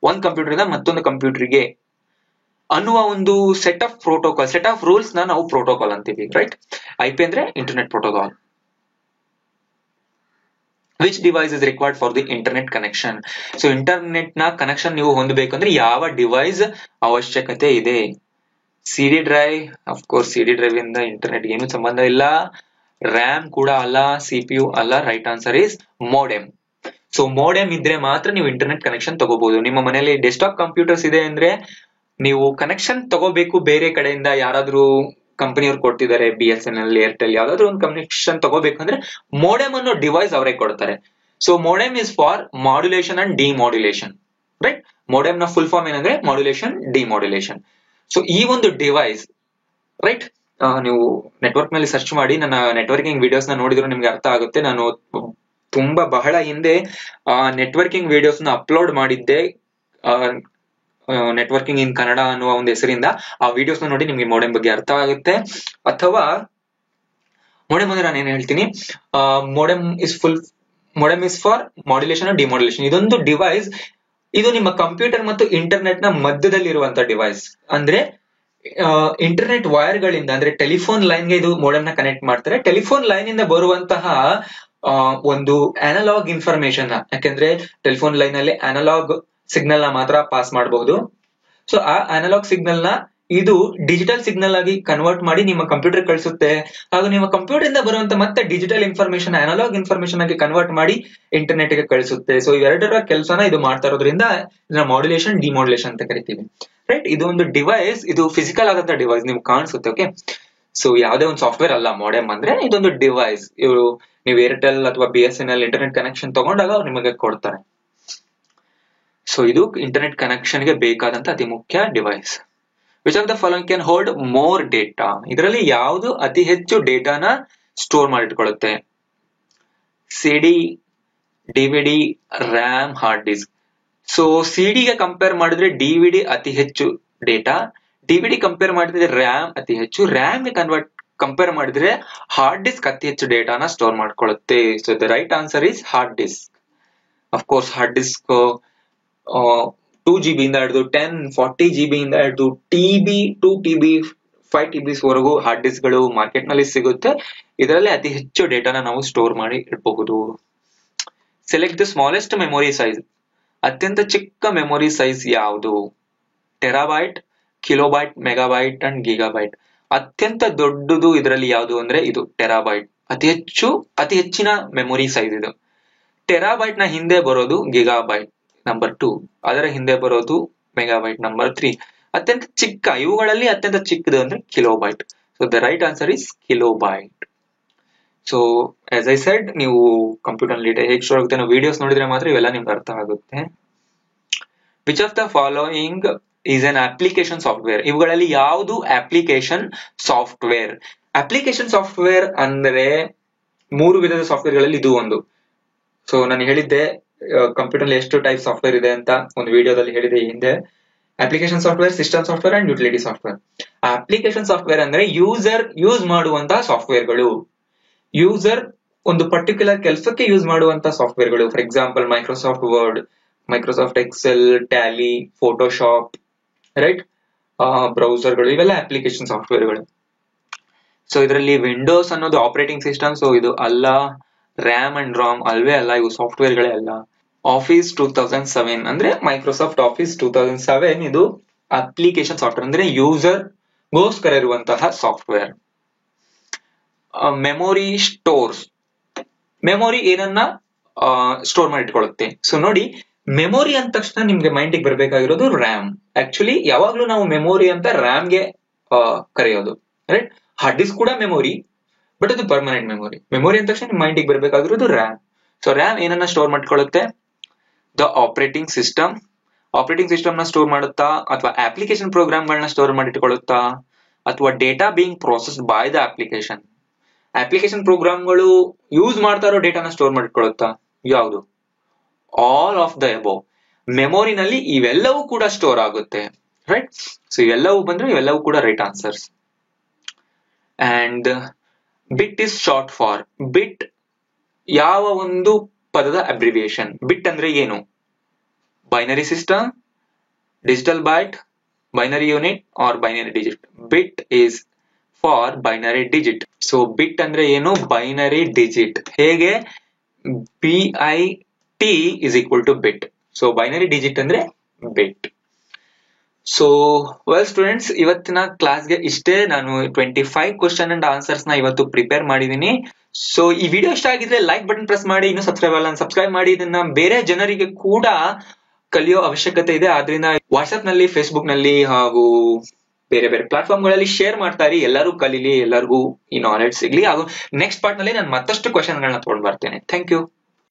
ಒಂದ್ ಕಂಪ್ಯೂಟರ್ ಇಂದ ಮತ್ತೊಂದು ಕಂಪ್ಯೂಟರ್ಗೆ ಅನ್ನುವ ಒಂದು set of protocol, set of rules ನ ನಾವು ಪ್ರೋಟೋಕಾಲ್ ಅಂತೀವಿ, ರೈಟ್? IP ಅಂದ್ರೆ internet protocol. Which device is required for the internet connection? So internet ನ ಕನೆಕ್ಷನ್ ನೀವು ಹೊಂದಬೇಕಂದ್ರೆ ಯಾವ ಡಿವೈಸ್ ಅವಶ್ಯಕತೆ ಇದೆ? CD drive, of course CD drive ಇಂದ ಇಂಟರ್ನೆಟ್ ಏನು ಸಂಬಂಧ ಇಲ್ಲ. ರ್ಯಾಮ್ ಕೂಡ ಅಲ್ಲ, CPU ಅಲ್ಲ. Right answer is modem. So modem ಇದ್ರೆ ಮಾತ್ರ ನೀವು ಇಂಟರ್ನೆಟ್ ಕನೆಕ್ಷನ್ ತಗೋಬಹುದು. ನಿಮ್ಮ ಮನೆಯಲ್ಲಿ ಡೆಸ್ಕ್ಟಾಪ್ ಕಂಪ್ಯೂಟರ್ಸ್ ಇದೆ ಅಂದ್ರೆ ನೀವು ಕನೆಕ್ಷನ್ ತಗೋಬೇಕು ಬೇರೆ ಕಡೆಯಿಂದ. ಯಾರಾದ್ರೂ ಕಂಪನಿಯವ್ರು ಕೊಡ್ತಿದ್ದಾರೆ, BSNL, ಏರ್ಟೆಲ್, ಯಾವ್ದಾದ್ರು ಒಂದು ಕನೆಕ್ಷನ್ ತಗೋಬೇಕಂದ್ರೆ ಮೋಡೆಮ್ ಅನ್ನೋ ಡಿವೈಸ್ ಅವರೇ ಕೊಡ್ತಾರೆ. So modem is for modulation and demodulation. Right, modem ನ ಫುಲ್ ಫಾರ್ಮ್ ಏನಂದ್ರೆ ಮಾಡ್ಯುಲೇಷನ್, ಡಿಮಾಡ್ಯುಲೇಷನ್. ಸೊ ಈ ಒಂದು ಡಿವೈಸ್, ರೈಟ್, ನೀವು ನೆಟ್ವರ್ಕ್ ನಲ್ಲಿ ಸರ್ಚ್ ಮಾಡಿ, ನನ್ನ ನೆಟ್ವರ್ಕಿಂಗ್ ವಿಡಿಯೋಸ್ ನ ನೋಡಿದ್ರು ನಿಮ್ಗೆ ಅರ್ಥ ಆಗುತ್ತೆ. ನಾನು ತುಂಬಾ ಬಹಳ ಹಿಂದೆ ನೆಟ್ವರ್ಕಿಂಗ್ ವಿಡಿಯೋಸ್ ನ ಅಪ್ಲೋಡ್ ಮಾಡಿದ್ದೆ, ನೆಟ್ವರ್ಕಿಂಗ್ ಇನ್ ಕನ್ನಡ ಅನ್ನುವ ಒಂದು ಹೆಸರಿಂದ. ಆ ವಿಡಿಯೋಸ್ ನ ನೋಡಿ ನಿಮ್ಗೆ ಮೋಡೆಮ್ ಬಗ್ಗೆ ಅರ್ಥ ಆಗುತ್ತೆ. ಅಥವಾ ಮೋಡೆಮ್ ಅಂದ್ರೆ ನಾನು ಏನ್ ಹೇಳ್ತೀನಿ, modem is for modulation and demodulation. ಇದೊಂದು ಡಿವೈಸ್, ಇದು ನಿಮ್ಮ ಕಂಪ್ಯೂಟರ್ ಮತ್ತು ಇಂಟರ್ನೆಟ್ ನ ಮಧ್ಯದಲ್ಲಿ ಇರುವಂತಹ ಡಿವೈಸ್. ಅಂದ್ರೆ ಇಂಟರ್ನೆಟ್ ವೈರ್ ಗಳಿಂದ, ಅಂದ್ರೆ ಟೆಲಿಫೋನ್ ಲೈನ್ ಗೆ ಇದು ಮೋಡೆಮ್ ನ ಕನೆಕ್ಟ್ ಮಾಡ್ತಾರೆ. ಟೆಲಿಫೋನ್ ಲೈನ್ ಇಂದ ಬರುವಂತಹ ಒಂದು ಅನಲಾಗ್ ಇನ್ಫಾರ್ಮೇಶನ್, ಯಾಕೆಂದ್ರೆ ಟೆಲಿಫೋನ್ ಲೈನ್ ಅಲ್ಲಿ ಅನಲಾಗ್ ಸಿಗ್ನಲ್ ನ ಮಾತ್ರ ಪಾಸ್ ಮಾಡಬಹುದು. ಸೊ ಆ ಅನಲಾಗ್ ಸಿಗ್ನಲ್ ನ ಇದು ಡಿಜಿಟಲ್ ಸಿಗ್ನಲ್ ಆಗಿ ಕನ್ವರ್ಟ್ ಮಾಡಿ ನಿಮ್ಮ ಕಂಪ್ಯೂಟರ್ ಕಳಿಸುತ್ತೆ. ಹಾಗೂ ನಿಮ್ಮ ಕಂಪ್ಯೂಟರ್ ಇಂದ ಬರುವಂತ ಮತ್ತೆ ಡಿಜಿಟಲ್ ಇನ್ಫಾರ್ಮೇಶನ್ ಅನಲಾಗ್ ಇನ್ಫಾರ್ಮೇಶನ್ ಆಗಿ ಕನ್ವರ್ಟ್ ಮಾಡಿ ಇಂಟರ್ನೆಟ್ ಗೆ ಕಳಿಸುತ್ತೆ. ಸೊ ಇವೆರಡರ ಕೆಲಸನ ಇದು ಮಾಡ್ತಾ ಇರೋದ್ರಿಂದ ಇದನ್ನ ಮಾಡ್ಯುಲೇಷನ್, ಡಿಮಾಡ್ಯುಲೇಷನ್ ಅಂತ ಕರಿತೀವಿ. ರೈಟ್, ಇದು ಒಂದು ಡಿವೈಸ್, ಇದು ಫಿಸಿಕಲ್ ಆದಂತ ಡಿವೈಸ್, ನಿಮ್ಗೆ ಕಾಣಿಸುತ್ತೆ. ಓಕೆ, ಸೊ ಯಾವುದೇ ಒಂದು ಸಾಫ್ಟ್ವೇರ್ ಅಲ್ಲ ಮೋಡೆಮ್ ಅಂದ್ರೆ, ಇದೊಂದು ಡಿವೈಸ್. ಇವರು ನೀವು ಏರ್ಟೆಲ್ ಅಥವಾ BSNL ಇಂಟರ್ನೆಟ್ ಕನೆಕ್ಷನ್ ತಗೊಂಡಾಗ ಅವ್ರು ನಿಮಗೆ ಕೊಡ್ತಾರೆ. ಸೊ ಇದು ಇಂಟರ್ನೆಟ್ ಕನೆಕ್ಷನ್ ಗೆ ಬೇಕಾದಂತ ಅತಿ ಮುಖ್ಯ device. Which of the following can hold more data? ಇದರಲ್ಲಿ ಯಾವುದು ಅತಿ ಹೆಚ್ಚು ಡೇಟಾನ ಸ್ಟೋರ್ ಮಾಡಿಟ್ಕೊಳ್ಳುತ್ತೆ? CD, DVD, RAM, hard disk. So CD ಗೆ ಕಂಪೇರ್ ಮಾಡಿದ್ರೆ DVD ಅತಿ ಹೆಚ್ಚು ಡೇಟಾ, DVD ಕಂಪೇರ್ ಮಾಡಿದ್ರೆ RAM ಅತಿ ಹೆಚ್ಚು, RAM ಗೆ ಕಂಪೇರ್ ಮಾಡಿದ್ರೆ ಹಾರ್ಡ್ ಡಿಸ್ಕ್ ಅತಿ ಹೆಚ್ಚು ಡೇಟಾನ ಸ್ಟೋರ್ ಮಾಡ್ಕೊಳ್ಳುತ್ತೆ. So the right answer is hard disk. Of course hard disk 2GB ಇಂದ ಹಿಡಿದು 10, 40GB ಇಂದ ಹಿಡಿದು TB, 2TB, 5TB ವರೆಗೂ ಹಾರ್ಡ್ ಡಿಸ್ಕ್ ಗಳು ಮಾರ್ಕೆಟ್ ನಲ್ಲಿ ಸಿಗುತ್ತೆ. ಇದರಲ್ಲಿ ಅತಿ ಹೆಚ್ಚು ಡೇಟಾನ ನಾವು ಸ್ಟೋರ್ ಮಾಡಿ ಇಡಬಹುದು. Select the smallest memory size. ಅತ್ಯಂತ ಚಿಕ್ಕ ಮೆಮೊರಿ ಸೈಜ್ ಯಾವುದು? Terabyte, kilobyte, megabyte and gigabyte. ಅತ್ಯಂತ ದೊಡ್ಡದು ಇದರಲ್ಲಿ ಯಾವುದು ಅಂದ್ರೆ ಇದು ಟೆರಾಬೈಟ್. ಅತಿ ಹೆಚ್ಚಿನ ಮೆಮೊರಿ ಸೈಜ್ ಇದು. ಟೆರಾಬೈಟ್ ನ ಹಿಂದೆ ಬರೋದು ಗಿಗಾಬೈಟ್ ನಂಬರ್ 2, ಅದರ ಹಿಂದೆ ಬರೋದು ಮೆಗಾಬೈಟ್ ನಂಬರ್ 3. ಅತ್ಯಂತ ಚಿಕ್ಕ, ಇವುಗಳಲ್ಲಿ ಅತ್ಯಂತ ಚಿಕ್ಕದು ಅಂದ್ರೆ kilobyte. So the right answer is kilobyte. So as I said, ನೀವು ಕಂಪ್ಯೂಟರ್ ಡೇಟಾ ಹೇಗೆ ಸ್ಟೋರ್ ಆಗುತ್ತೆ ಅನ್ನೋ ವಿಡಿಯೋಸ್ ನೋಡಿದ್ರೆ ಮಾತ್ರ ಇವೆಲ್ಲ ನಿಮ್ಗೆ ಅರ್ಥ ಆಗುತ್ತೆ. Which of the following is an application software? ಇವುಗಳಲ್ಲಿ ಯಾವುದು ಅಪ್ಲಿಕೇಶನ್ ಸಾಫ್ಟ್ವೇರ್? ಅಪ್ಲಿಕೇಶನ್ ಸಾಫ್ಟ್ವೇರ್ ಅಂದ್ರೆ 3 ವಿಧದ ಸಾಫ್ಟ್ವೇರ್ ಗಳಲ್ಲಿ ಇದು ಒಂದು. ಸೊ ನಾನು ಹೇಳಿದ್ದೆ ಕಂಪ್ಯೂಟರ್ ಎಷ್ಟು ಟೈಪ್ ಸಾಫ್ಟ್ವೇರ್ ಇದೆ ಅಂತ ಒಂದು ವಿಡಿಯೋದಲ್ಲಿ ಹೇಳಿದೆ ಹಿಂದೆ. Application software, system software and utility software. Application software ಅಂದ್ರೆ ಯೂಸರ್ ಯೂಸ್ ಮಾಡುವಂತಹ ಸಾಫ್ಟ್ವೇರ್ಗಳು. ಯೂಸರ್ ಒಂದು ಪರ್ಟಿಕ್ಯುಲರ್ ಕೆಲಸಕ್ಕೆ ಯೂಸ್ ಮಾಡುವಂತಹ ಸಾಫ್ಟ್ವೇರ್ಗಳು. For example Microsoft Word, Microsoft Excel, Tally, Photoshop, right, ಬ್ರೌಸರ್ಗಳು, ಇವೆಲ್ಲ ಅಪ್ಲಿಕೇಶನ್ ಸಾಫ್ಟ್ವೇರ್ಗಳು. ಸೊ ಇದರಲ್ಲಿ ವಿಂಡೋಸ್ ಅನ್ನೋದು ಆಪರೇಟಿಂಗ್ ಸಿಸ್ಟಮ್, ಸೊ ಇದು ಅಲ್ಲ. RAM ಅಂಡ್ ROM ಅಲ್ವೇ ಅಲ್ಲ, ಇವು ಸಾಫ್ಟ್ವೇರ್ ಗಳೇ ಅಲ್ಲ. ಆಫೀಸ್ 2007 ಅಂದ್ರೆ ಮೈಕ್ರೋಸಾಫ್ಟ್ ಆಫೀಸ್ 2007 ಇದು ಅಪ್ಲಿಕೇಶನ್ ಸಾಫ್ಟ್ವೇರ್, ಅಂದ್ರೆ ಯೂಸರ್ ಗೋಸ್ಕರ ಇರುವಂತಹ ಸಾಫ್ಟ್ವೇರ್. Memory stores. ಮೆಮೊರಿ ಏನನ್ನ ಸ್ಟೋರ್ ಮಾಡಿ ಇಟ್ಕೊಳ್ಳುತ್ತೆ. ಸೊ ನೋಡಿ, ಮೆಮೊರಿ ಅಂದ ತಕ್ಷಣ ನಿಮ್ಗೆ ಮೈಂಡಿಗೆ ಬರ್ಬೇಕಾಗಿರೋದು ರ್ಯಾಮ್. ಆಕ್ಚುಲಿ ಯಾವಾಗ್ಲೂ ನಾವು ಮೆಮೊರಿ ಅಂತ ರ್ಯಾಮ್ ಗೆ ಕರೆಯೋದು, ರೈಟ್. ಹಾರ್ಡ್ ಡಿಸ್ಕ್ ಕೂಡ ಮೆಮೊರಿ, ಬಟ್ ಅದು ಪರ್ಮನೆಂಟ್ ಮೆಮೊರಿ. ಮೆಮೊರಿ ಅಂದ ತಕ್ಷಣ ನಿಮ್ ಮೈಂಡಿಗೆ ಬರ್ಬೇಕಾಗಿರೋದು ರ್ಯಾಮ್. ಸೊ ರ್ಯಾಮ್ ಏನನ್ನ ಸ್ಟೋರ್ ಮಾಡ್ಕೊಳ್ಳುತ್ತೆ? The operating system. Operating system ನ ಸ್ಟೋರ್ ಮಾಡುತ್ತಾ, ಅಥವಾ ಅಪ್ಲಿಕೇಶನ್ ಪ್ರೋಗ್ರಾಮ್ ಗಳನ್ನ ಸ್ಟೋರ್ ಮಾಡಿಟ್ಕೊಳ್ಳುತ್ತಾ, ಅಥವಾ data being processed by the application. Application ಪ್ರೋಗ್ರಾಮ್ಗಳು ಯೂಸ್ ಮಾಡ್ತಾ ಇರೋ ಡೇಟಾನ ಸ್ಟೋರ್ ಮಾಡಿಟ್ಕೊಳ್ಳುತ್ತಾ? ಯಾವುದು? All of the above. ಮೆಮೊರಿನಲ್ಲಿ ಇವೆಲ್ಲವೂ ಕೂಡ ಸ್ಟೋರ್ ಆಗುತ್ತೆ, ರೈಟ್. ಸೊ ಇವೆಲ್ಲವೂ ಬಂದ್ರೆ ಇವೆಲ್ಲವೂ ಕೂಡ right answers. And bit is short for. Bit ಯಾವ ಒಂದು ಪದದ ಅಬ್ರಿವಿಯೇಷನ್? ಬಿಟ್ ಅಂದ್ರೆ ಏನು? Binary system, digital byte, binary unit or binary digit. Bit is for binary digit. So bit ಅಂದ್ರೆ ಏನು? Binary digit. ಹೇಗೆ? BIT is equal to bit. So binary digit ಅಂದ್ರೆ bit. So well students, ಇವತ್ತಿನ ಕ್ಲಾಸ್ಗೆ ಇಷ್ಟೇ. ನಾನು 25 ಕ್ವಶನ್ ಅಂಡ್ ಆನ್ಸರ್ಸ್ ನ ಇವತ್ತು ಪ್ರಿಪೇರ್ ಮಾಡಿದೀನಿ. ಸೊ ಈ ವಿಡಿಯೋ ಇಷ್ಟ ಆಗಿದ್ರೆ ಲೈಕ್ ಬಟನ್ ಪ್ರೆಸ್ ಮಾಡಿ, ಇನ್ನೂ ಸಬ್ಸ್ಕ್ರೈಬ್ ಅಲ್ಲ ಸಬ್ಸ್ಕ್ರೈಬ್ ಮಾಡಿ. ಇದನ್ನ ಬೇರೆ ಜನರಿಗೆ ಕೂಡ ಕಲಿಯೋ ಅವಶ್ಯಕತೆ ಇದೆ. ಆದ್ರಿಂದ ವಾಟ್ಸ್ಆಪ್ ನಲ್ಲಿ, ಫೇಸ್ಬುಕ್ ನಲ್ಲಿ ಹಾಗೂ ಬೇರೆ ಬೇರೆ ಪ್ಲಾಟ್ಫಾರ್ಮ್ ಗಳಲ್ಲಿ ಶೇರ್ ಮಾಡ್ತಾ ಇರಿ. ಎಲ್ಲರೂ ಕಲೀಲಿ, ಎಲ್ಲರಿಗೂ ಈ ನಾಲೆಡ್ಜ್ ಸಿಗ್ಲಿ. ಹಾಗೂ ನೆಕ್ಸ್ಟ್ ಪಾರ್ಟ್ ನಲ್ಲಿ ನಾನು ಮತ್ತಷ್ಟು ಕ್ವಶನ್ ಗಳನ್ನ ತಗೊಂಡ್ ಬರ್ತೇನೆ. Thank you.